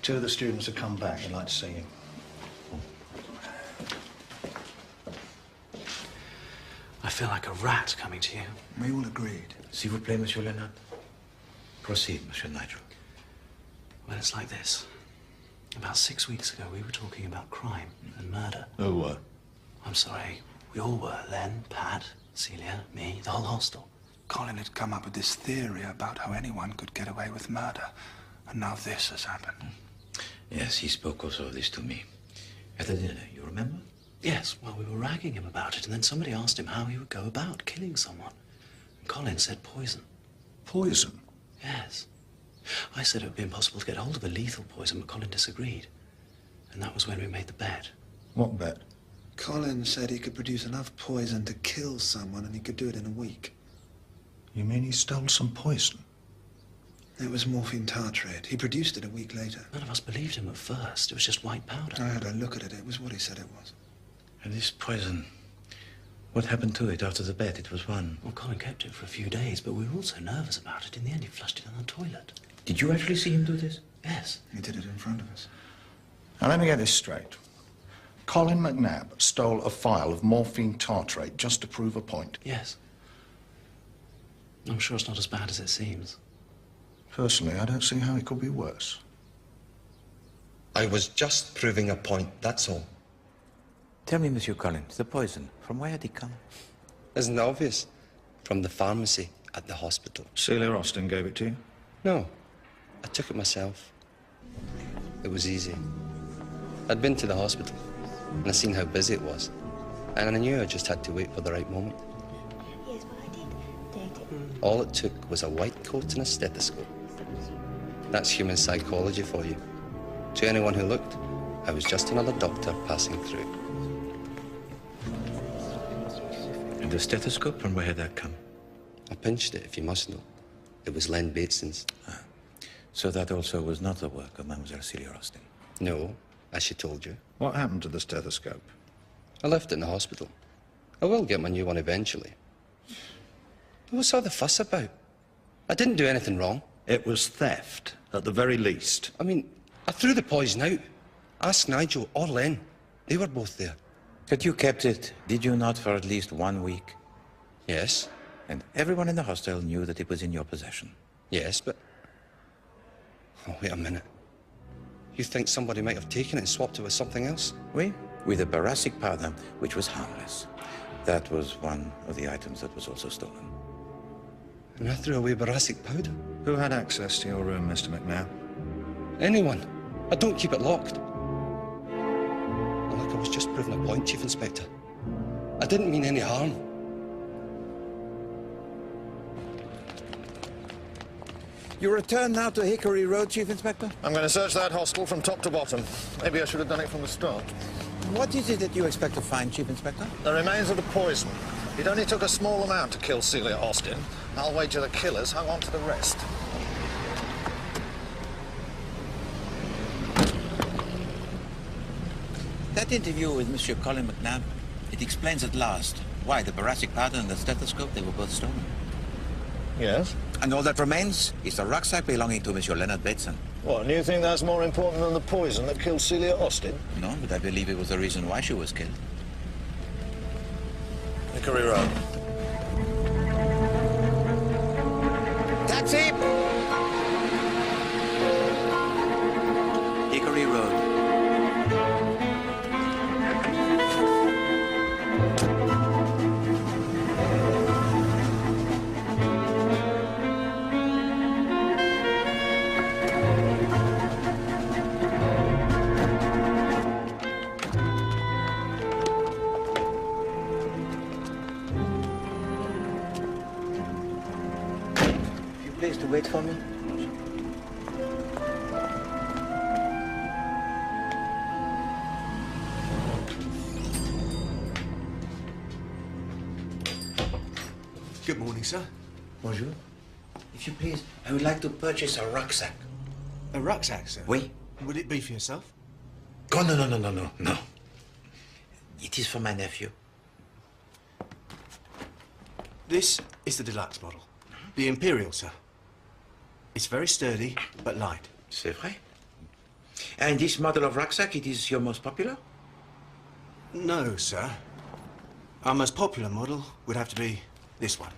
Two of the students have come back. They'd like to see you. I feel like a rat coming to you. We all agreed. S'il vous plaît, Monsieur Leonard. Proceed, Monsieur Nigel. Well, it's like this. About 6 weeks ago, we were talking about crime and murder. Who were? I'm sorry. We all were. Len, Pat, Celia, me, the whole hostel. Colin had come up with this theory about how anyone could get away with murder. And now this has happened. Yes, he spoke also of this to me. At the dinner, you remember? Yes, well, we were ragging him about it, and then somebody asked him how he would go about killing someone. And Colin said poison. Poison? Yes. I said it would be impossible to get hold of a lethal poison, but Colin disagreed. And that was when we made the bet. What bet? Colin said he could produce enough poison to kill someone, and he could do it in a week. You mean he stole some poison? It was morphine tartrate. He produced it a week later. None of us believed him at first. It was just white powder. I had a look at it. It was what he said it was. And this poison, what happened to it after the bet? It was one. Well, Colin kept it for a few days, but we were all so nervous about it. In the end, he flushed it in the toilet. Did you actually see him do this? Yes. He did it in front of us. Now, let me get this straight. Colin McNabb stole a vial of morphine tartrate just to prove a point. Yes. I'm sure it's not as bad as it seems. Personally, I don't see how it could be worse. I was just proving a point, that's all. Tell me, Monsieur Collins, the poison, from where had it come? Isn't it obvious? From the pharmacy at the hospital. Celia Austin gave it to you? No, I took it myself. It was easy. I'd been to the hospital, and I seen how busy it was. And I knew I just had to wait for the right moment. Yes, but I did date it. All it took was a white coat and a stethoscope. That's human psychology for you. To anyone who looked, I was just another doctor passing through. And the stethoscope, from where had that come? I pinched it, if you must know. It was Len Bateson's. Ah. So that also was not the work of Mademoiselle Celia Austin? No, as she told you. What happened to the stethoscope? I left it in the hospital. I will get my new one eventually. But what's all the fuss about? I didn't do anything wrong. It was theft, at the very least. I mean, I threw the poison out. Ask Nigel or Len. They were both there. But you kept it, did you not, for at least 1 week? Yes. And everyone in the hostel knew that it was in your possession? Yes, but... Oh, wait a minute. You think somebody might have taken it and swapped it with something else? Oui, with a boracic powder, which was harmless. That was one of the items that was also stolen. And I threw away boracic powder? Who had access to your room, Mr. McNabb? Anyone. I don't keep it locked. Well, look, I was just proving a point, Chief Inspector. I didn't mean any harm. You return now to Hickory Road, Chief Inspector? I'm going to search that hostel from top to bottom. Maybe I should have done it from the start. What is it that you expect to find, Chief Inspector? The remains of the poison. It only took a small amount to kill Celia Austin. I'll wager the killers hung on to the rest. That interview with Monsieur Colin McNabb, it explains at last why the boracic powder and the stethoscope, they were both stolen. Yes? And all that remains is the rucksack belonging to Monsieur Leonard Bateson. What, and you think that's more important than the poison that killed Celia Austin? No, but I believe it was the reason why she was killed. Hickory Road. Taxi! Hickory Road. Please to wait for me. Good morning, sir. Bonjour. If you please, I would like to purchase a rucksack. A rucksack, sir? Oui. Would it be for yourself? Oh, no. It is for my nephew. This is the deluxe model. The Imperial, sir. It's very sturdy, but light. C'est vrai. And this model of rucksack, it is your most popular? No, sir. Our most popular model would have to be this one.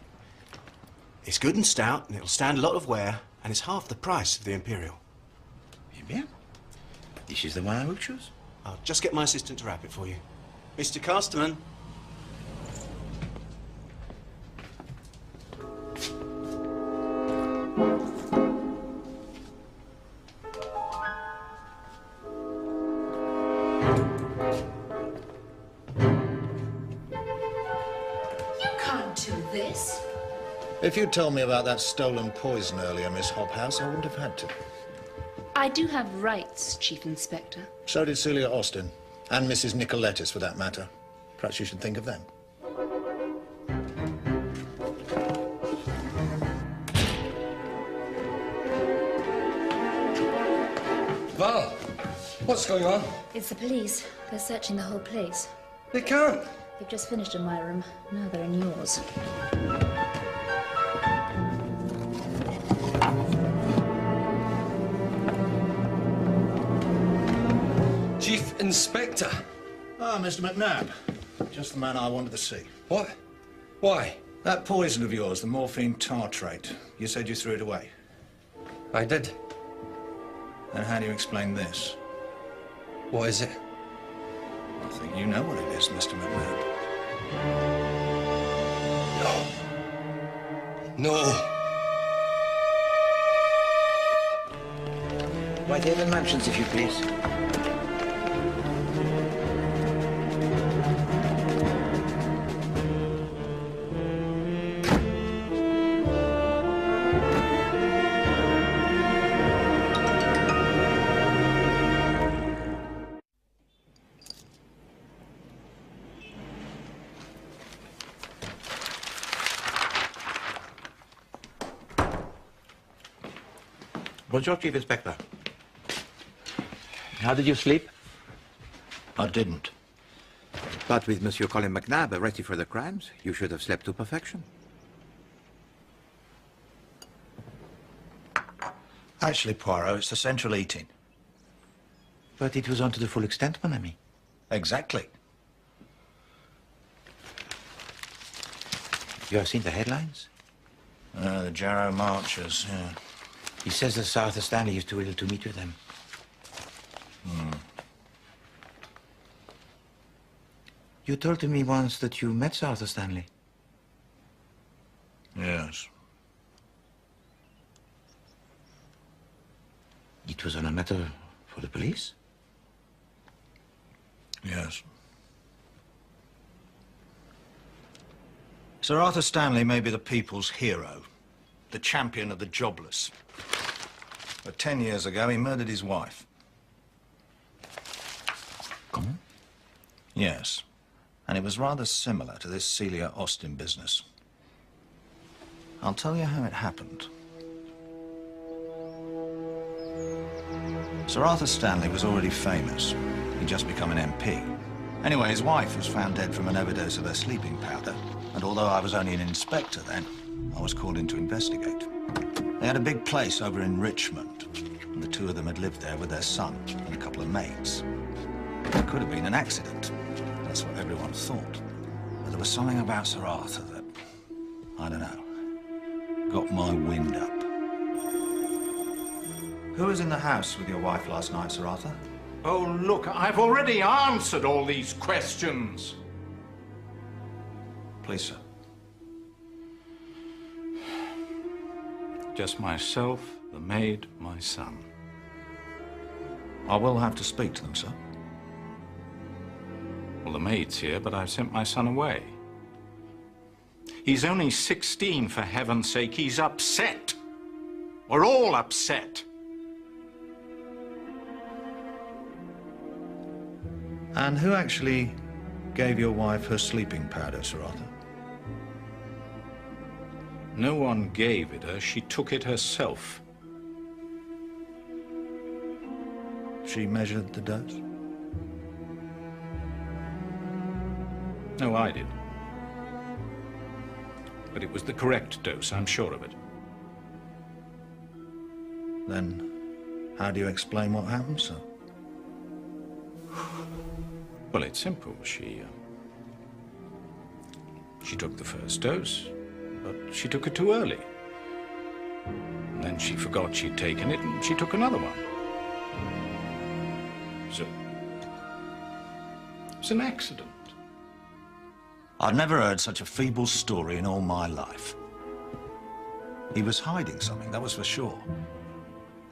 It's good and stout, and it'll stand a lot of wear, and it's half the price of the Imperial. Eh bien. This is the one I will choose. I'll just get my assistant to wrap it for you. Mr. Casterman. If you'd told me about that stolen poison earlier, Miss Hobhouse, I wouldn't have had to. I do have rights, Chief Inspector. So did Celia Austin, and Mrs. Nicolettis, for that matter. Perhaps you should think of them. Val, what's going on? It's the police. They're searching the whole place. They can't. They've just finished in my room. Now they're in yours. Chief Inspector. Ah, Mr. McNabb. Just the man I wanted to see. What? Why? That poison of yours, the morphine tartrate. You said you threw it away. I did. Then how do you explain this? What is it? I think you know what it is, Mr. McMahon. No. Whitehaven Mansions, if you please. Bonjour, Chief Inspector. How did you sleep? I didn't. But with Monsieur Colin McNabb arrested for the crimes, you should have slept to perfection. Actually, Poirot, it's the central heating. But it was on to the full extent, mon ami. Exactly. You have seen the headlines? The Jarrow Marchers, yeah. He says that Sir Arthur Stanley is too ill to meet with them. You told me once that you met Sir Arthur Stanley. Yes. It was on a matter for the police? Yes. Sir Arthur Stanley may be the people's hero, the champion of the jobless. But 10 years ago, he murdered his wife. Comment? Yes. And it was rather similar to this Celia Austin business. I'll tell you how it happened. Sir Arthur Stanley was already famous. He'd just become an MP. Anyway, his wife was found dead from an overdose of her sleeping powder. And although I was only an inspector then, I was called in to investigate. They had a big place over in Richmond, and the two of them had lived there with their son and a couple of maids. It could have been an accident. That's what everyone thought. But there was something about Sir Arthur that, I don't know, got my wind up. Who was in the house with your wife last night, Sir Arthur? Oh, look, I've already answered all these questions. Please, sir. Just myself, the maid, my son. I will have to speak to them, sir. Well, the maid's here, but I've sent my son away. He's only 16, for heaven's sake. He's upset. We're all upset. And who actually gave your wife her sleeping powder, Sir Arthur? No one gave it her. She took it herself. She measured the dose? No, I did. But it was the correct dose, I'm sure of it. Then, how do you explain what happened, sir? Well, it's simple. She took the first dose, but she took it too early. And then she forgot she'd taken it, and she took another one. So, it was an accident. I've never heard such a feeble story in all my life. He was hiding something, that was for sure.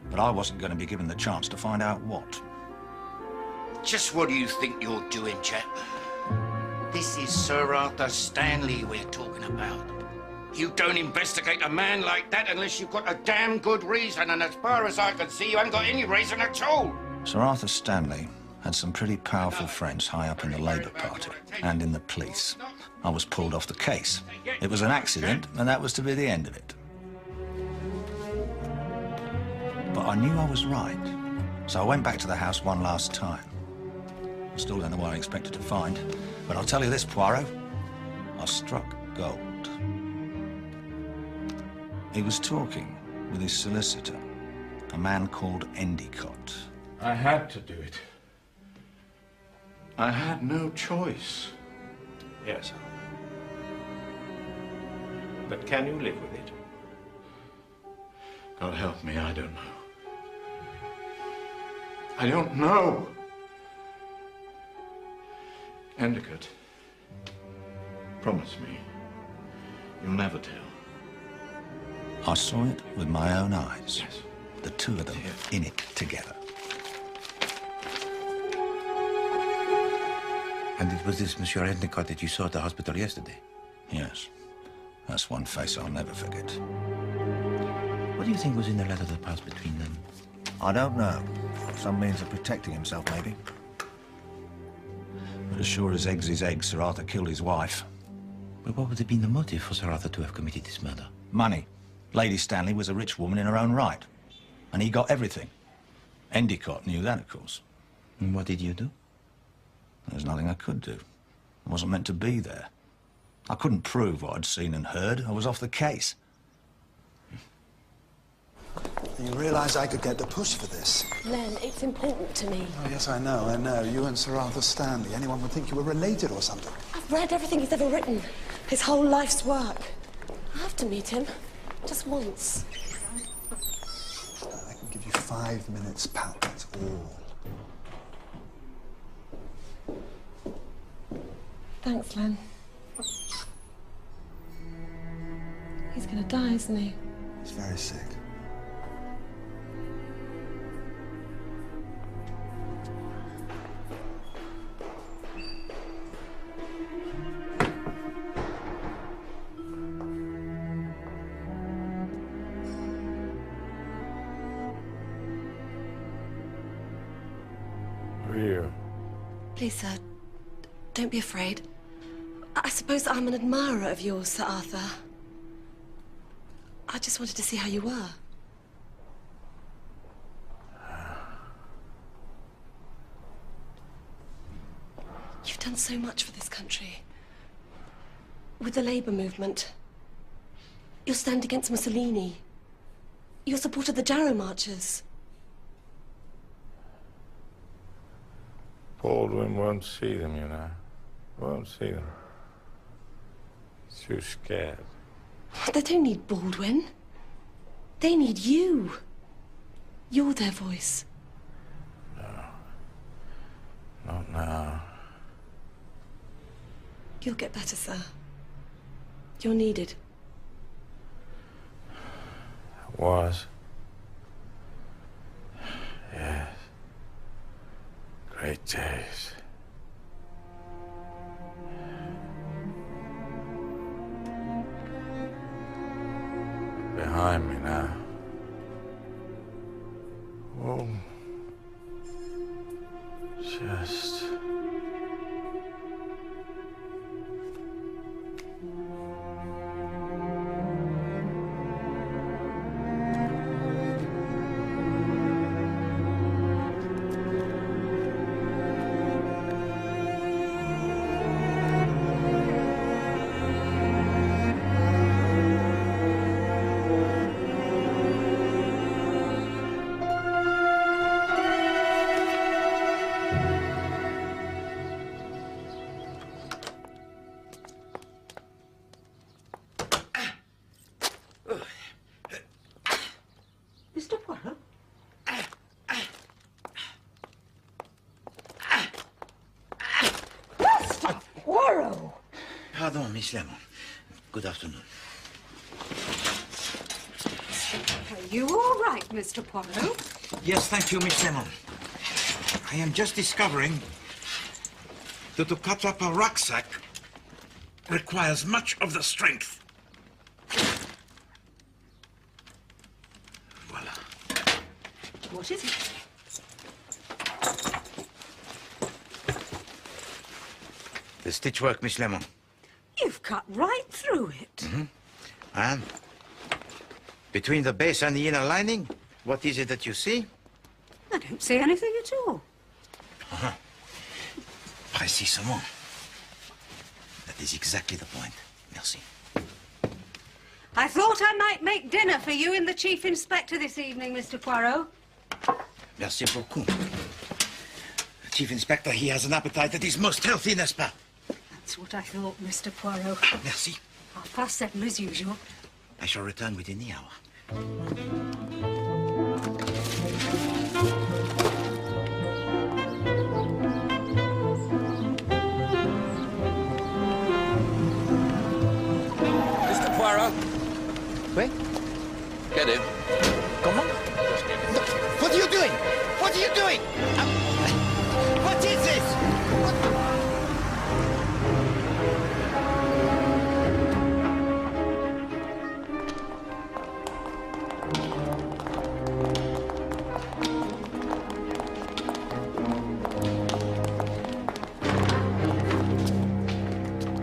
But I wasn't going to be given the chance to find out what. Just what do you think you're doing, chap? This is Sir Arthur Stanley we're talking about. You don't investigate a man like that unless you've got a damn good reason, and as far as I can see, you haven't got any reason at all. Sir Arthur Stanley had some pretty powerful friends high up in the Labour Party and in the police. I was pulled off the case. It was an accident, and that was to be the end of it. But I knew I was right, so I went back to the house one last time. I still don't know what I expected to find, but I'll tell you this, Poirot. I struck gold. He was talking with his solicitor, a man called Endicott. I had to do it. I had no choice. Yes. But can you live with it? God help me, I don't know. I don't know. Endicott, promise me you'll never tell. I saw it with my own eyes. Yes. The two of them in it together. And it was this Monsieur Endicott that you saw at the hospital yesterday? Yes. That's one face I'll never forget. What do you think was in the letter that passed between them? I don't know. Some means of protecting himself, maybe. But as sure as eggs is eggs, Sir Arthur killed his wife. But what would have been the motive for Sir Arthur to have committed this murder? Money. Lady Stanley was a rich woman in her own right. And he got everything. Endicott knew that, of course. And what did you do? There's nothing I could do. I wasn't meant to be there. I couldn't prove what I'd seen and heard. I was off the case. You realise I could get the push for this? Len, it's important to me. Oh, yes, I know, I know. You and Sir Arthur Stanley. Anyone would think you were related or something. I've read everything he's ever written. His whole life's work. I have to meet him. Just once. I can give you 5 minutes, Pat, that's all. Thanks, Len. He's gonna die, isn't he? He's very sick. Please, sir, don't be afraid. I suppose I'm an admirer of yours, Sir Arthur. I just wanted to see how you were. You've done so much for this country. With the Labour movement. Your stand against Mussolini. Your support of the Jarrow marchers. Baldwin won't see them, you know. Won't see them. Too scared. They don't need Baldwin. They need you. You're their voice. No. Not now. You'll get better, sir. You're needed. Was. Yes. Great days. Behind me now. Oh. Just... Pardon, Miss Lemon. Good afternoon. Are you all right, Mr. Poirot? Yes, thank you, Miss Lemon. I am just discovering that to cut up a rucksack requires much of the strength. Voila. What is it? The stitchwork, Miss Lemon. You've cut right through it. Mm-hmm. And between the base and the inner lining, what is it that you see? I don't see anything at all. Uh-huh. Précisément. That is exactly the point. Merci. I thought I might make dinner for you and the Chief Inspector this evening, Mr. Poirot. Merci beaucoup. The Chief Inspector, he has an appetite that is most healthy, n'est-ce pas? That's what I thought, Mr. Poirot. Merci. 7:30 as usual. I shall return within the hour. Wait. Get him. Comment? No. What are you doing? What are you doing? What is this?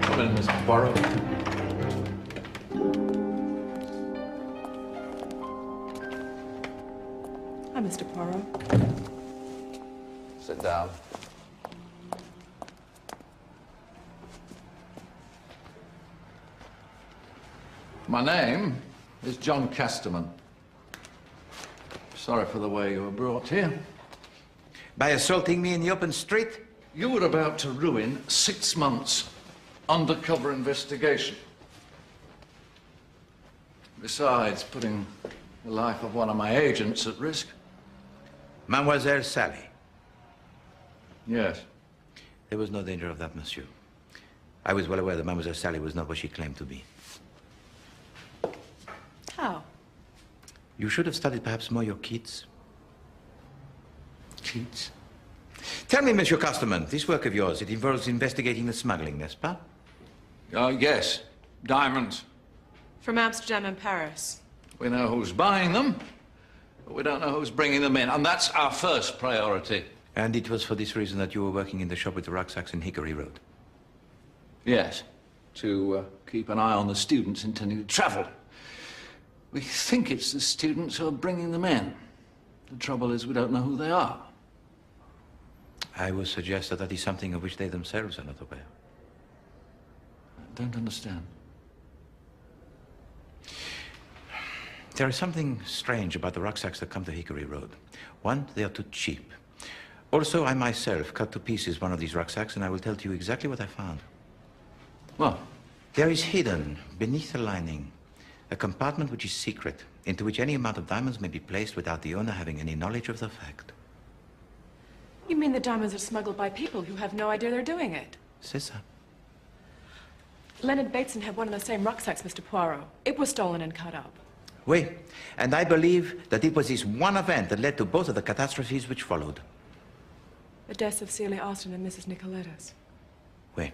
Come in, Mr. Poirot. Hi, Mr. Poirot. Sit down. My name is John Casterman. Sorry for the way you were brought here. By assaulting me in the open street? You were about to ruin 6 months undercover investigation. Besides putting the life of one of my agents at risk. Mademoiselle Sally? Yes. There was no danger of that, monsieur. I was well aware that Mademoiselle Sally was not what she claimed to be. How? You should have studied perhaps more your Keats. Keats? Tell me, Monsieur Casterman, this work of yours, it involves investigating the smuggling, n'est-ce pas? Yes. Diamonds. From Amsterdam and Paris. We know who's buying them, but we don't know who's bringing them in, and that's our first priority. And it was for this reason that you were working in the shop with the rucksacks in Hickory Road? Yes, to keep an eye on the students intending to travel. We think it's the students who are bringing them in. The trouble is we don't know who they are. I would suggest that that is something of which they themselves are not aware. I don't understand. There is something strange about the rucksacks that come to Hickory Road. One, they are too cheap. Also, I myself cut to pieces one of these rucksacks, and I will tell you exactly what I found. What? There is hidden, beneath the lining, a compartment which is secret, into which any amount of diamonds may be placed without the owner having any knowledge of the fact. You mean the diamonds are smuggled by people who have no idea they're doing it? C'est ça. Leonard Bateson had one of the same rucksacks, Mr. Poirot. It was stolen and cut up. Oui, and I believe that it was this one event that led to both of the catastrophes which followed. The deaths of Celia Austin and Mrs. Nicoletas. Oui.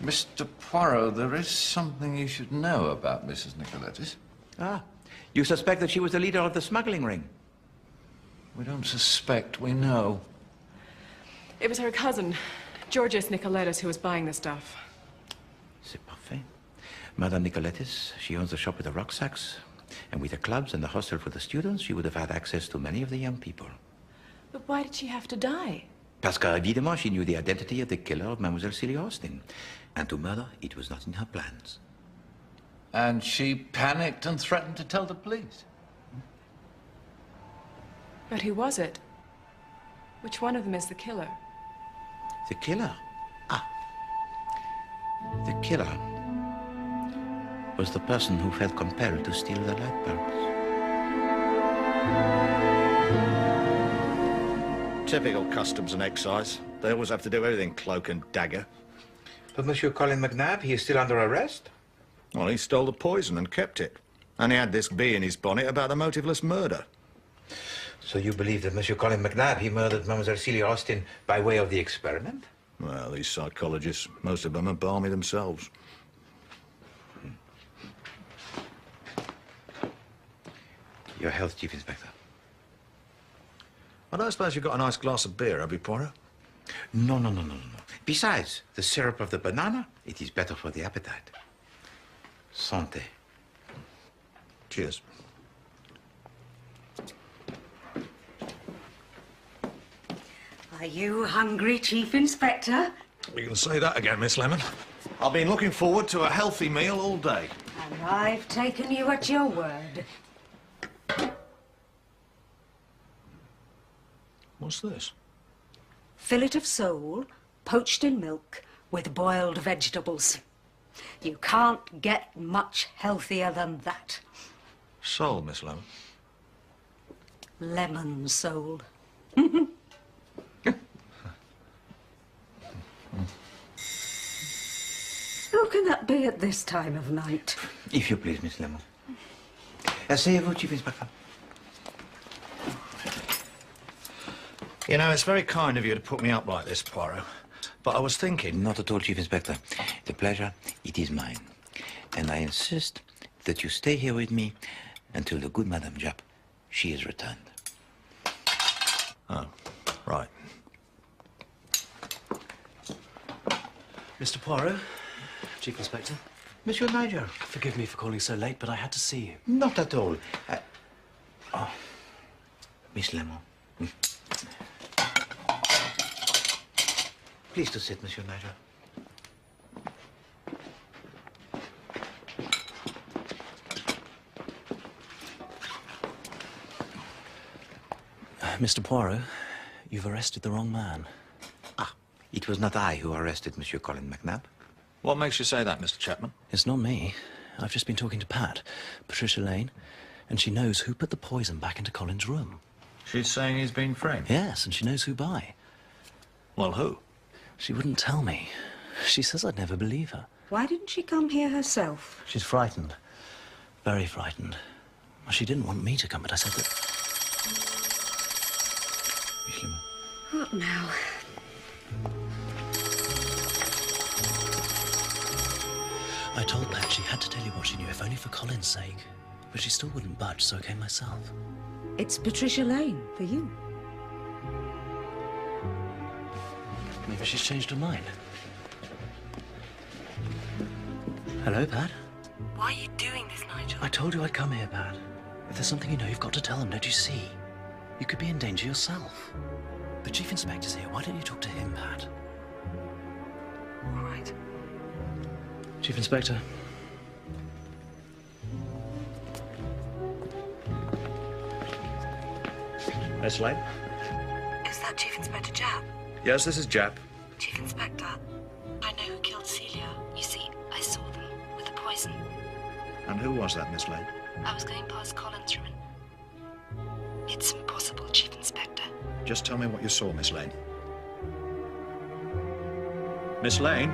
Mr. Poirot, there is something you should know about Mrs. Nicoletas. Ah, you suspect that she was the leader of the smuggling ring? We don't suspect, we know. It was her cousin, Georgios Nicoletas, who was buying the stuff. C'est parfait. Madame Nicoletas, she owns the shop with the rucksacks, and with the clubs and the hostel for the students, she would have had access to many of the young people. But why did she have to die? Parce que, évidemment, she knew the identity of the killer of Mademoiselle Celia Austin. And to murder, it was not in her plans. And she panicked and threatened to tell the police. But who was it? Which one of them is the killer? The killer? Ah. The killer was the person who felt compelled to steal the light bulbs. Typical customs and excise. They always have to do everything cloak and dagger. But Monsieur Colin McNabb, he is still under arrest? Well, he stole the poison and kept it. And he had this bee in his bonnet about the motiveless murder. So you believe that Monsieur Colin McNabb, he murdered Mademoiselle Celia Austin by way of the experiment? Well, these psychologists, most of them are balmy themselves. Your health, Chief Inspector. I don't suppose you've got a nice glass of beer, have you, Poirot? No. Besides, the syrup of the banana, it is better for the appetite. Santé. Cheers. Are you hungry, Chief Inspector? You can say that again, Miss Lemon. I've been looking forward to a healthy meal all day. And I've taken you at your word. What's this? Fillet of sole, poached in milk, with boiled vegetables. You can't get much healthier than that. Sole, Miss Lemon. Lemon sole. Who can that be at this time of night? If you please, Miss Lemon. Asseyez-vous, Chief Inspector. You know, it's very kind of you to put me up like this, Poirot. But I was thinking... Not at all, Chief Inspector. The pleasure, it is mine. And I insist that you stay here with me until the good Madame Japp, she is returned. Oh, right. Mr. Poirot, Chief Inspector. Monsieur Nigel. Forgive me for calling so late, but I had to see you. Not at all. Oh, Miss Lemon. Please to sit, Monsieur Nigel. Mr. Poirot, you've arrested the wrong man. It was not I who arrested Monsieur Colin McNabb. What makes you say that, Mr. Chapman? It's not me. I've just been talking to Pat, Patricia Lane, and she knows who put the poison back into Colin's room. She's saying he's been framed? Yes, and she knows who by. Well, who? She wouldn't tell me. She says I'd never believe her. Why didn't she come here herself? She's frightened. Very frightened. Well, she didn't want me to come, but I said that... What now? I told Pat she had to tell you what she knew, if only for Colin's sake. But she still wouldn't budge, so I came myself. It's Patricia Lane, for you. Maybe she's changed her mind. Hello, Pat? Why are you doing this, Nigel? I told you I'd come here, Pat. If there's something you know, you've got to tell them, don't you see? You could be in danger yourself. The Chief Inspector's here. Why don't you talk to him, Pat? All right. Chief Inspector. Miss Lane? Is that Chief Inspector Japp? Yes, this is Japp. Chief Inspector, I know who killed Celia. You see, I saw them with the poison. And who was that, Miss Lane? I was going past Colin's room and... It's impossible, Chief Inspector. Just tell me what you saw, Miss Lane. Miss Lane?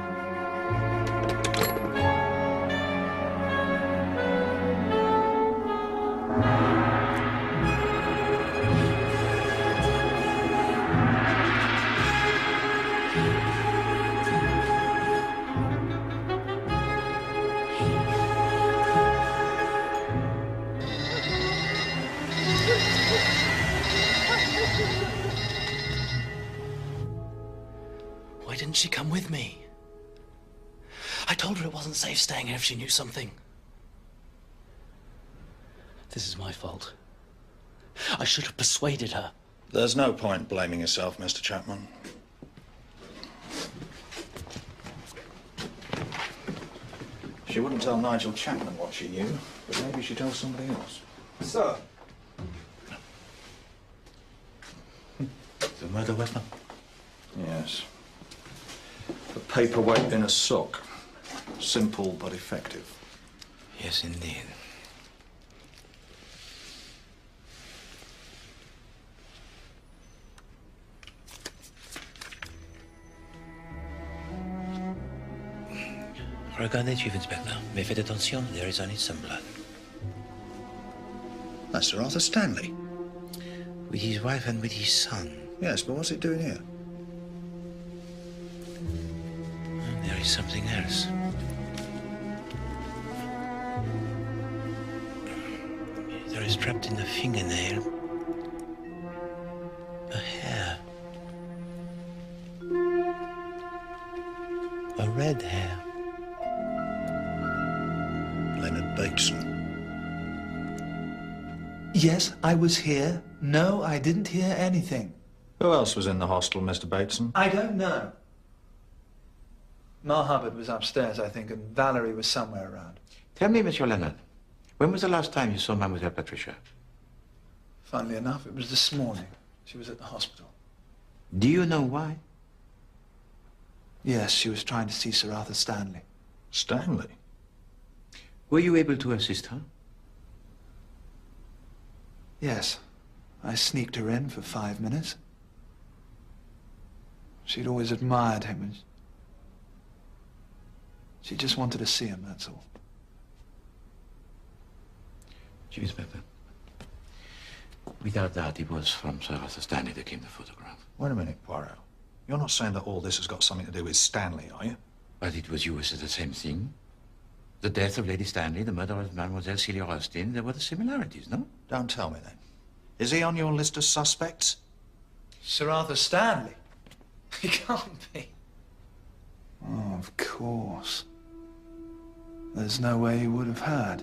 Why didn't she come with me? I told her it wasn't safe staying here if she knew something. This is my fault. I should have persuaded her. There's no point blaming yourself, Mr. Chapman. She wouldn't tell Nigel Chapman what she knew, but maybe she'd tell somebody else. Sir. The murder weapon? Yes. A paperweight in a sock. Simple but effective. Yes, indeed. Regardez, Chief Inspector. Mais faites attention, there is on it some blood. That's Sir Arthur Stanley. With his wife and with his son. Yes, but what's it doing here? There is something else. There is trapped in the fingernail a hair. A red hair. Leonard Bateson. Yes, I was here. No, I didn't hear anything. Who else was in the hostel, Mr. Bateson? I don't know. Ma Hubbard was upstairs, I think, and Valerie was somewhere around. Tell me, Monsieur Leonard, when was the last time you saw Mademoiselle Patricia? Funnily enough, it was this morning. She was at the hospital. Do you know why? Yes, she was trying to see Sir Arthur Stanley. Stanley? Were you able to assist her? Yes. I sneaked her in for 5 minutes. She'd always admired him, and she just wanted to see him, that's all. Chief Inspector, without doubt it was from Sir Arthur Stanley that came the photograph. Wait a minute, Poirot. You're not saying that all this has got something to do with Stanley, are you? But it was you who said the same thing. The death of Lady Stanley, the murder of Mademoiselle Celia Austin, there were the similarities, no? Don't tell me then. Is he on your list of suspects? Sir Arthur Stanley? He can't be. Oh, of course. There's no way he would have heard.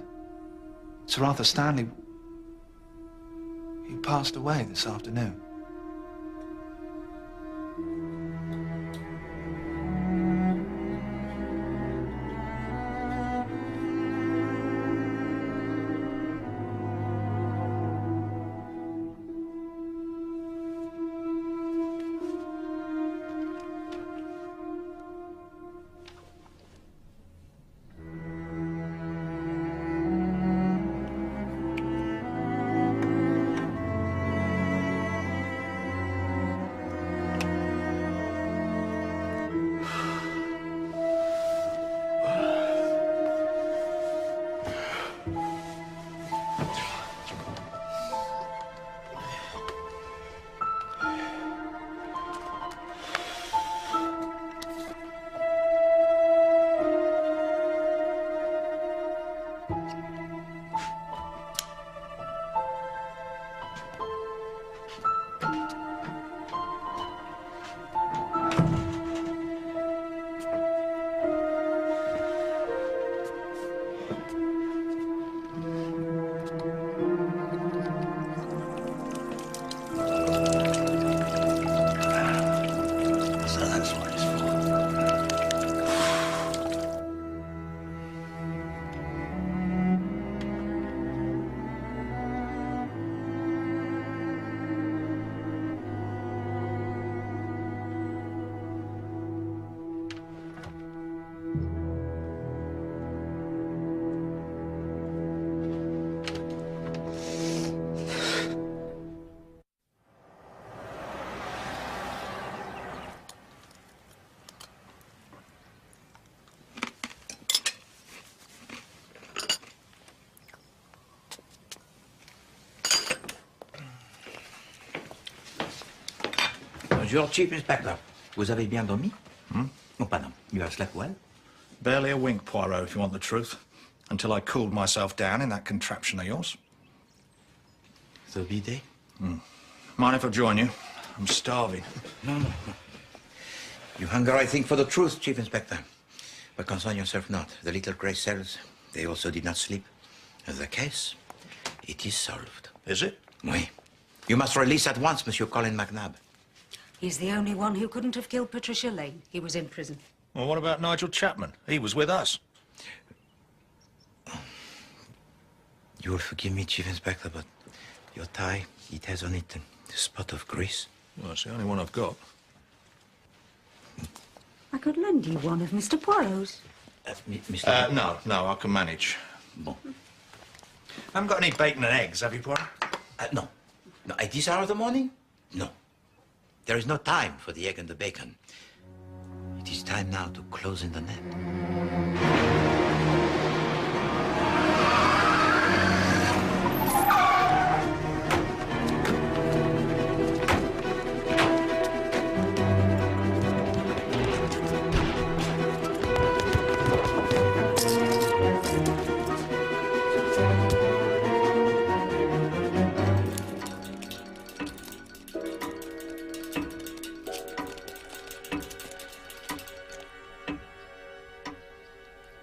Sir Arthur Stanley... he passed away this afternoon. Bonjour, Chief Inspector. Vous avez bien dormi? Oh, pardon. You have slept well? Barely a wink, Poirot, if you want the truth. Until I cooled myself down in that contraption of yours. The bidet? Mind if I join you? I'm starving. No. You hunger, I think, for the truth, Chief Inspector. But concern yourself not. The little grey cells, they also did not sleep. The case, it is solved. Is it? Oui. You must release at once Monsieur Colin McNabb. He's the only one who couldn't have killed Patricia Lane. He was in prison. Well, what about Nigel Chapman? He was with us. You will forgive me, Chief Inspector, but your tie, it has on it a spot of grease. Well, it's the only one I've got. I could lend you one of Mr. Poirot's. Mr. No, I can manage. Bon. Haven't got any bacon and eggs, have you, Poirot? No. No, at this hour of the morning? No. There is no time for the egg and the bacon. It is time now to close in the net.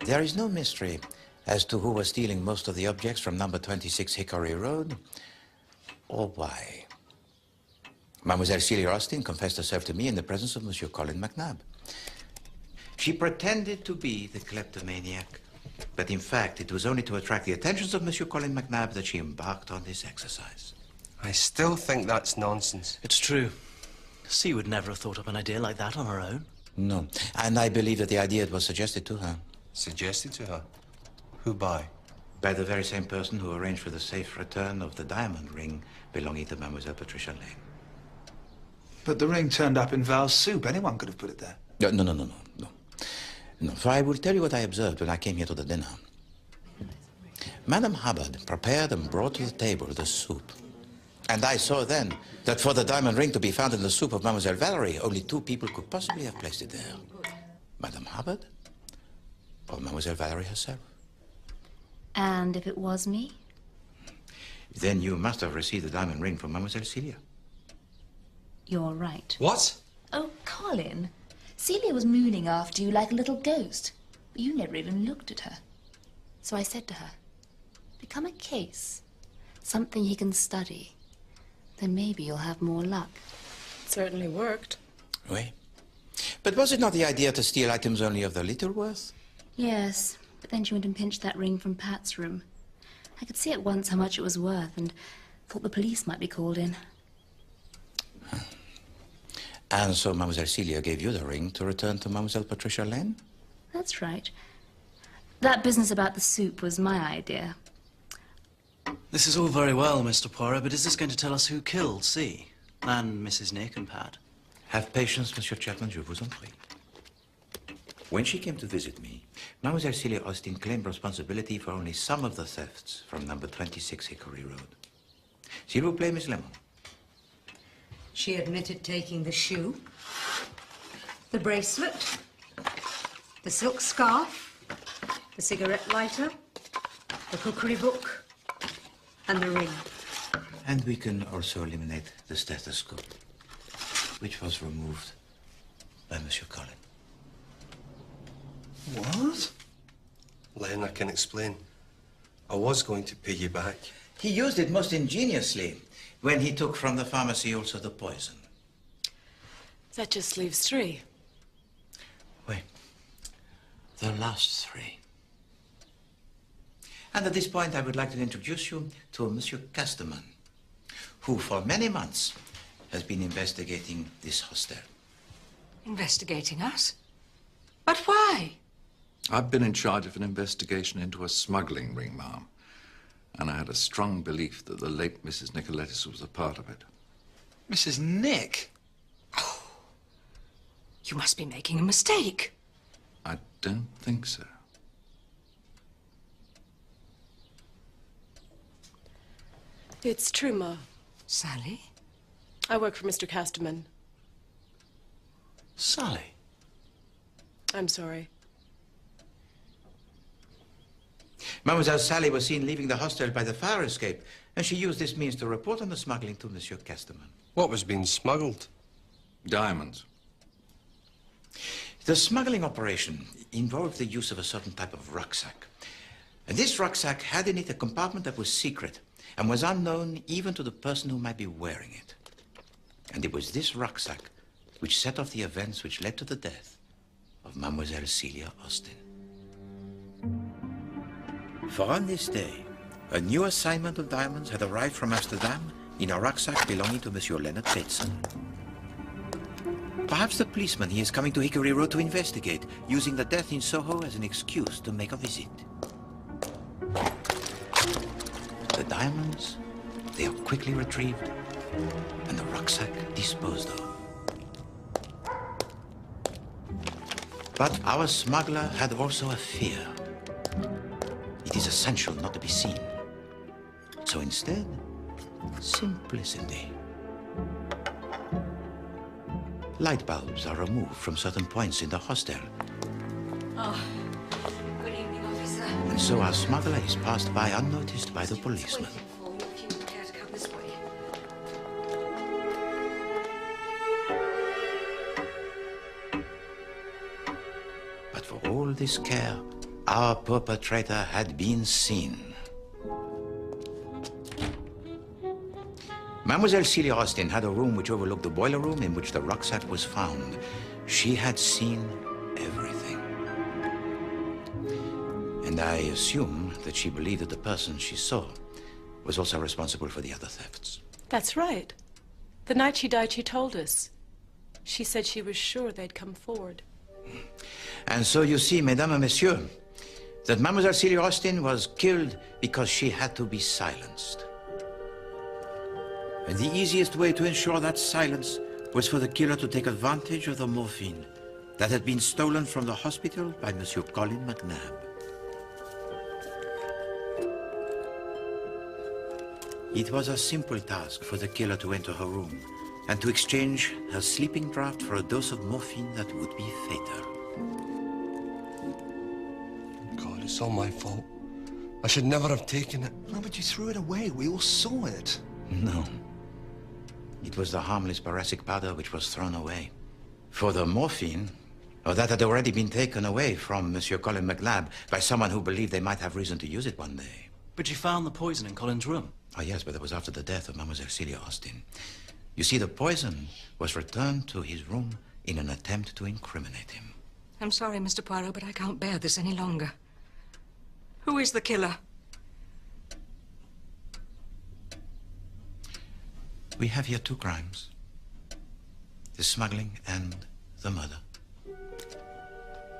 There is no mystery as to who was stealing most of the objects from number 26 Hickory Road, or why. Mademoiselle Celia Austin confessed herself to me in the presence of Monsieur Colin McNabb. She pretended to be the kleptomaniac, but in fact it was only to attract the attentions of Monsieur Colin McNabb that she embarked on this exercise. I still think that's nonsense. It's true. C would never have thought up an idea like that on her own. No, and I believe that the idea was suggested to her. Suggested to her? Who by? By the very same person who arranged for the safe return of the diamond ring belonging to Mademoiselle Patricia Lane. But the ring turned up in Val's soup. Anyone could have put it there. No, for I will tell you what I observed when I came here to the dinner. Madame Hubbard prepared and brought to the table the soup. And I saw then that for the diamond ring to be found in the soup of Mademoiselle Valerie, only two people could possibly have placed it there. Madame Hubbard or Mademoiselle Valerie herself. And if it was me? Then you must have received the diamond ring from Mademoiselle Celia. You're right. What? Oh, Colin. Celia was mooning after you like a little ghost. But you never even looked at her. So I said to her, become a case. Something he can study. Then maybe you'll have more luck. It certainly worked. Oui. But was it not the idea to steal items only of the little worth? Yes, but then she went and pinched that ring from Pat's room. I could see at once how much it was worth and thought the police might be called in. And so Mademoiselle Celia gave you the ring to return to Mademoiselle Patricia Lane? That's right. That business about the soup was my idea. This is all very well, Mr. Poirot, but is this going to tell us who killed C and Mrs. Nick and Pat? Have patience, Monsieur Chapman, je vous en prie. When she came to visit me, Mademoiselle Celia Austin claimed responsibility for only some of the thefts from number 26 Hickory Road. S'il vous plaît, Miss Lemon. She admitted taking the shoe, the bracelet, the silk scarf, the cigarette lighter, the cookery book, and the ring. And we can also eliminate the stethoscope, which was removed by Monsieur Colin. What? Len, I can explain. I was going to pay you back. He used it most ingeniously when he took from the pharmacy also the poison. That just leaves 3. Wait. The last 3. And at this point, I would like to introduce you to Monsieur Casterman, who for many months has been investigating this hostel. Investigating us? But why? I've been in charge of an investigation into a smuggling ring, ma'am. And I had a strong belief that the late Mrs. Nicoletis was a part of it. Mrs. Nick? Oh, you must be making a mistake. I don't think so. It's true, Ma. Sally? I work for Mr. Casterman. Sally? I'm sorry. Mademoiselle Sally was seen leaving the hostel by the fire escape, and she used this means to report on the smuggling to Monsieur Casterman. What was being smuggled? Diamonds. The smuggling operation involved the use of a certain type of rucksack. And this rucksack had in it a compartment that was secret and was unknown even to the person who might be wearing it. And it was this rucksack which set off the events which led to the death of Mademoiselle Celia Austin. For on this day, a new assignment of diamonds had arrived from Amsterdam in a rucksack belonging to Monsieur Leonard Bateson. Perhaps the policeman he is coming to Hickory Road to investigate, using the death in Soho as an excuse to make a visit. The diamonds, they are quickly retrieved, and the rucksack disposed of. But our smuggler had also a fear. It is essential not to be seen. So instead, simplicity. Light bulbs are removed from certain points in the hostel. Oh, good evening, officer. And so our smuggler is passed by unnoticed by the policeman. If you would care to come this way. But for all this care, our perpetrator had been seen. Mademoiselle Celia Austin had a room which overlooked the boiler room in which the rucksack was found. She had seen everything. And I assume that she believed that the person she saw was also responsible for the other thefts. That's right. The night she died, she told us. She said she was sure they'd come forward. And so you see, mesdames et messieurs, that Mademoiselle Celia Austin was killed because she had to be silenced. And the easiest way to ensure that silence was for the killer to take advantage of the morphine that had been stolen from the hospital by Monsieur Colin McNabb. It was a simple task for the killer to enter her room and to exchange her sleeping draught for a dose of morphine that would be fatal. God, it's all my fault. I should never have taken it. No, but you threw it away. We all saw it. No. It was the harmless boracic powder which was thrown away. For the morphine, that had already been taken away from Monsieur Colin McLab by someone who believed they might have reason to use it one day. But you found the poison in Colin's room. Oh, yes, but that was after the death of Mademoiselle Celia Austin. You see, the poison was returned to his room in an attempt to incriminate him. I'm sorry, Mr. Poirot, but I can't bear this any longer. Who is the killer? We have here two crimes. The smuggling and the murder.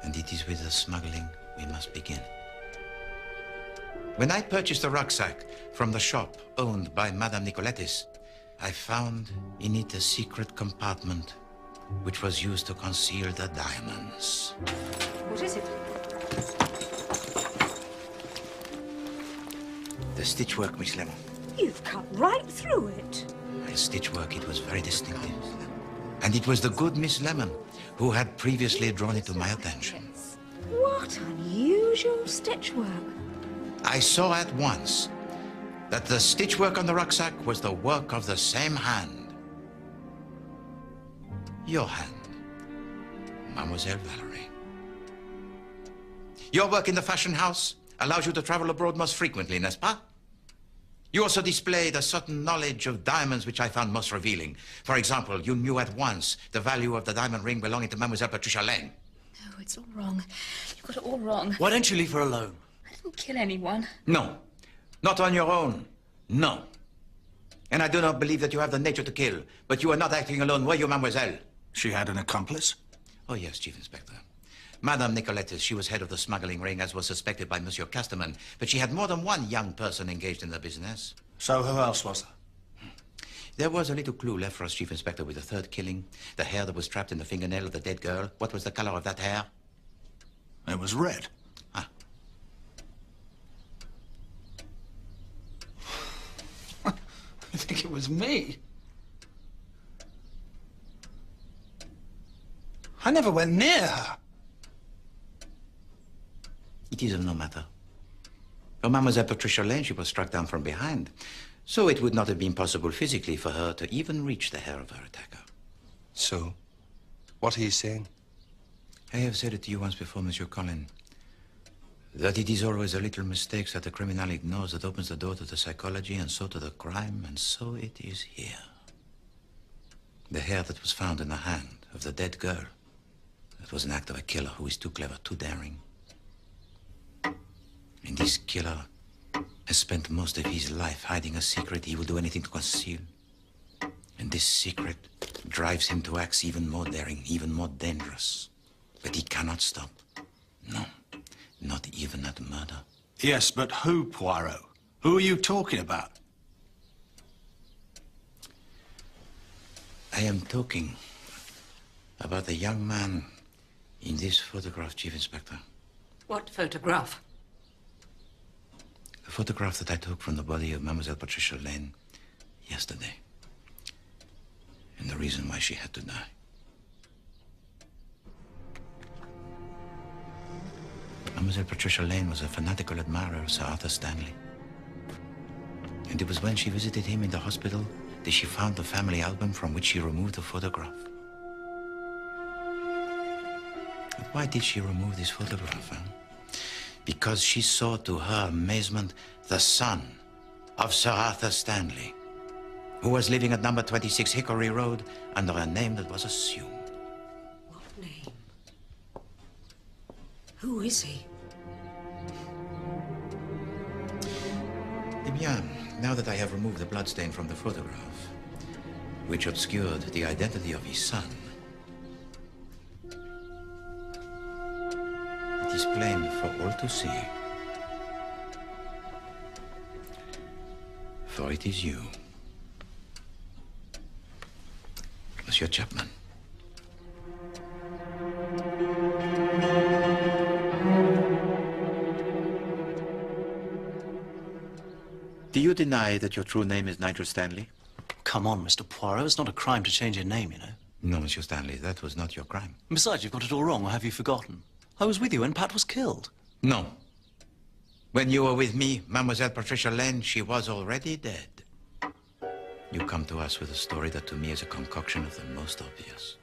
And it is with the smuggling we must begin. When I purchased the rucksack from the shop owned by Madame Nicoletis, I found in it a secret compartment which was used to conceal the diamonds. What is it? The stitchwork, Miss Lemon. You've cut right through it. The stitchwork, it was very distinctive. And it was the good Miss Lemon who had previously drawn it to my attention. What unusual stitchwork. I saw at once that the stitchwork on the rucksack was the work of the same hand. Your hand, Mademoiselle Valerie. Your work in the fashion house allows you to travel abroad most frequently, n'est-ce pas? You also displayed a certain knowledge of diamonds which I found most revealing. For example, you knew at once the value of the diamond ring belonging to Mademoiselle Patricia Lane. No, it's all wrong. You've got it all wrong. Why don't you leave her alone? I didn't kill anyone. No, not on your own. No. And I do not believe that you have the nature to kill. But you were not acting alone, were you, Mademoiselle? She had an accomplice? Oh, yes, Chief Inspector. Madame Nicoletis, she was head of the smuggling ring, as was suspected by Monsieur Casterman. But she had more than one young person engaged in the business. So who else was there? There was a little clue left for us, Chief Inspector, with the third killing. The hair that was trapped in the fingernail of the dead girl. What was the color of that hair? It was red. Ah. I think it was me. I never went near her. It is of no matter. For Mademoiselle Patricia Lane, she was struck down from behind. So it would not have been possible physically for her to even reach the hair of her attacker. So, what are you saying? I have said it to you once before, Monsieur Colin, that it is always the little mistakes that the criminal ignores that opens the door to the psychology and so to the crime, and so it is here. The hair that was found in the hand of the dead girl, that was an act of a killer who is too clever, too daring. And this killer has spent most of his life hiding a secret he will do anything to conceal. And this secret drives him to acts even more daring, even more dangerous. But he cannot stop. No, not even at murder. Yes, but who, Poirot? Who are you talking about? I am talking about the young man in this photograph, Chief Inspector. What photograph? The photograph that I took from the body of Mademoiselle Patricia Lane yesterday. And the reason why she had to die. Mademoiselle Patricia Lane was a fanatical admirer of Sir Arthur Stanley. And it was when she visited him in the hospital that she found the family album from which she removed the photograph. But why did she remove this photograph, huh? Because she saw, to her amazement, the son of Sir Arthur Stanley, who was living at number 26 Hickory Road under a name that was assumed. What name? Who is he? Eh bien, now that I have removed the bloodstain from the photograph, which obscured the identity of his son, it is plain for all to see. For it is you, Monsieur Chapman. Do you deny that your true name is Nigel Stanley? Come on, Mr. Poirot. It's not a crime to change your name, you know. No, Monsieur Stanley, that was not your crime. Besides, you've got it all wrong, or have you forgotten? I was with you when Pat was killed. No. When you were with me, Mademoiselle Patricia Lane, she was already dead. You come to us with a story that to me is a concoction of the most obvious.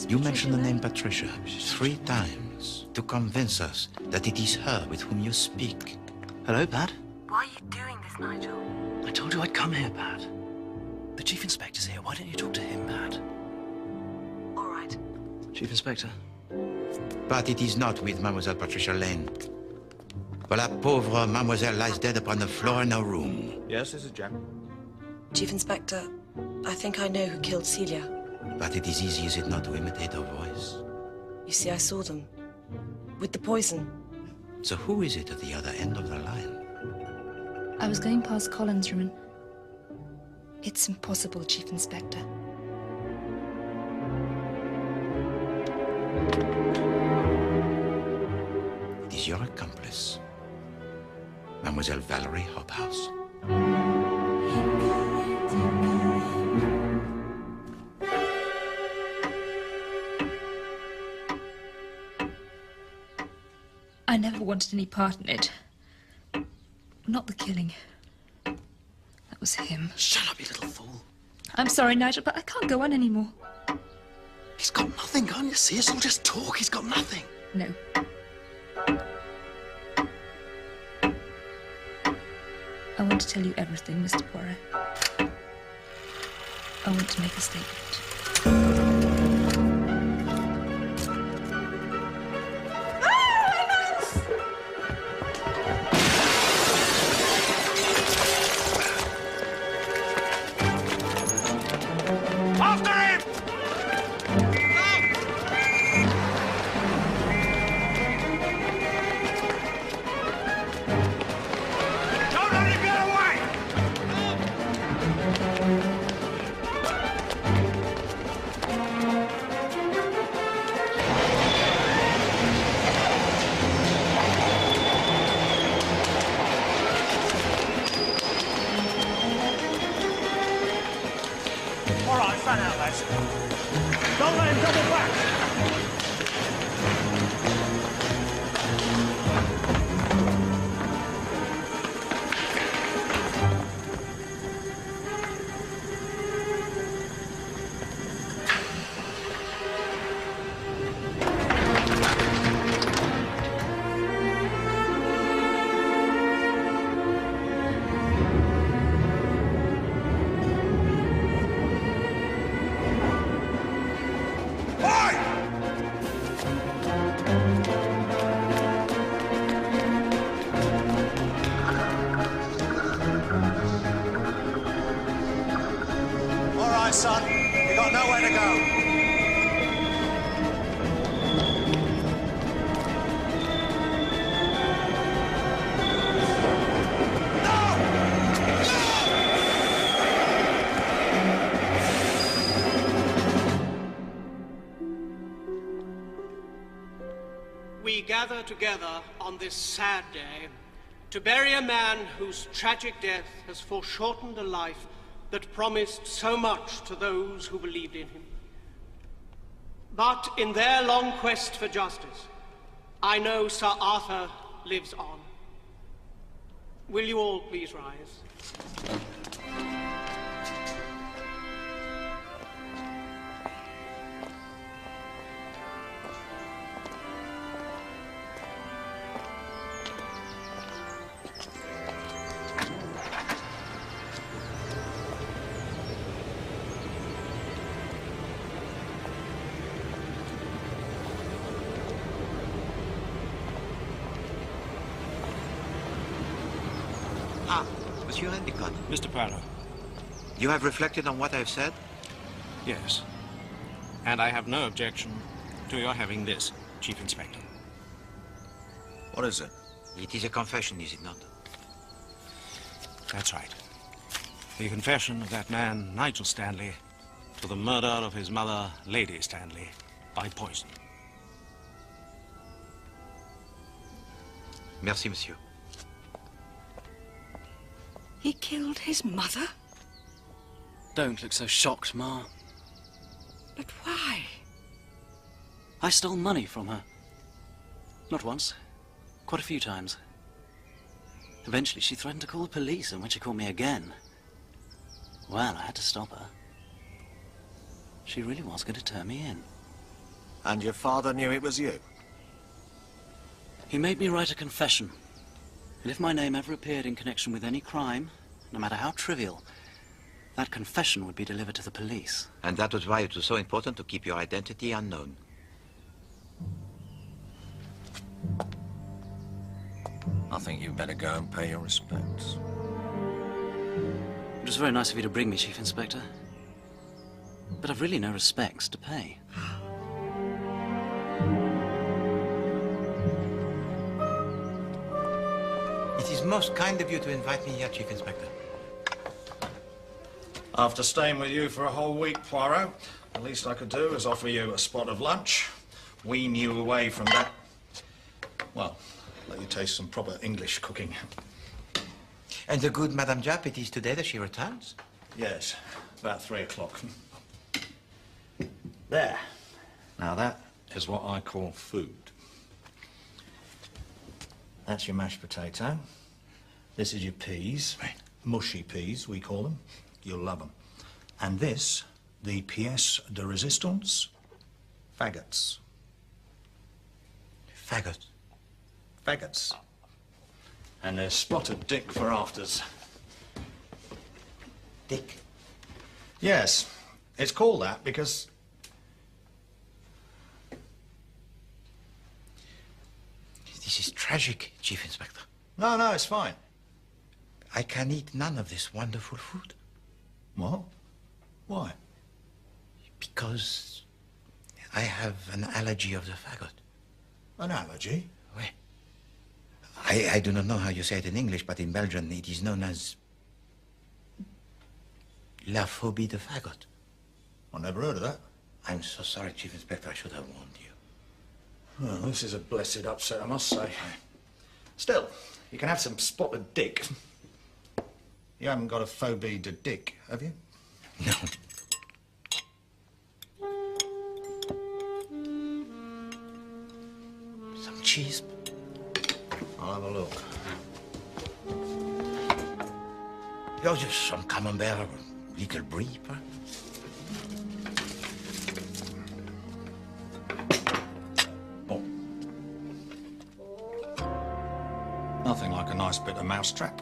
You mentioned the name Patricia 3 times to convince us that it is her with whom you speak. Hello, Pat? Why are you doing this, Nigel? I told you I'd come here, Pat. The Chief Inspector's here. Why don't you talk to him, Pat? All right. Chief Inspector. But it is not with Mademoiselle Patricia Lane. For la pauvre Mademoiselle lies dead upon the floor in her room. Yes, this is Jack. Chief Inspector, I think I know who killed Celia. But it is easy, is it not, to imitate her voice? You see, I saw them. With the poison. So who is it at the other end of the line? I was going past Colin's room and... It's impossible, Chief Inspector. It is your accomplice, Mademoiselle Valerie Hobhouse. I never wanted any part in it. Not the killing. That was him. Shut up, you little fool. I'm sorry, Nigel, but I can't go on anymore. He's got nothing, can't you see? It's all just talk. He's got nothing. No. I want to tell you everything, Mr. Poirot. I want to make a statement. Son, you got nowhere to go. We gather together on this sad day to bury a man whose tragic death has foreshortened a life that promised so much to those who believed in him. But in their long quest for justice, I know Sir Arthur lives on. Will you all please rise? Monsieur Endicott. Mr. Poirot. You have reflected on what I've said? Yes. And I have no objection to your having this, Chief Inspector. What is it? It is a confession, is it not? That's right. The confession of that man, Nigel Stanley, to the murder of his mother, Lady Stanley, by poison. Merci, monsieur. He killed his mother? Don't look so shocked, Ma. But why? I stole money from her. Not once, quite a few times. Eventually, she threatened to call the police, and when she caught me again, well, I had to stop her. She really was going to turn me in. And your father knew it was you? He made me write a confession. And if my name ever appeared in connection with any crime, no matter how trivial, that confession would be delivered to the police. And that was why it was so important to keep your identity unknown. I think you'd better go and pay your respects. It was very nice of you to bring me, Chief Inspector. But I've really no respects to pay. It is most kind of you to invite me here, Chief Inspector. After staying with you for a whole week, Poirot, the least I could do is offer you a spot of lunch, wean you away from that. Well, let you taste some proper English cooking. And the good Madame Japp, it is today that she returns? Yes, about 3 o'clock. There. Now that is what I call food. That's your mashed potato. This is your peas. Right. Mushy peas, we call them. You'll love them. And this, the pièce de résistance, faggots. Faggots? Faggots. And there's spotted dick for afters. Dick? Yes. It's called that because... This is tragic, Chief Inspector. No, it's fine. I can eat none of this wonderful food. What? Why? Because I have an allergy of the faggot. An allergy? Oui. I do not know how you say it in English, but in Belgian it is known as la phobie de faggot. I never heard of that. I'm so sorry, Chief Inspector. I should have warned you. Well, this is a blessed upset, I must say. Still, you can have some spotted dick. You haven't got a phobie de dick, have you? No. Some cheese. I'll have a look. Oh, just some camembert, little brie, huh? Nothing like a nice bit of mousetrap.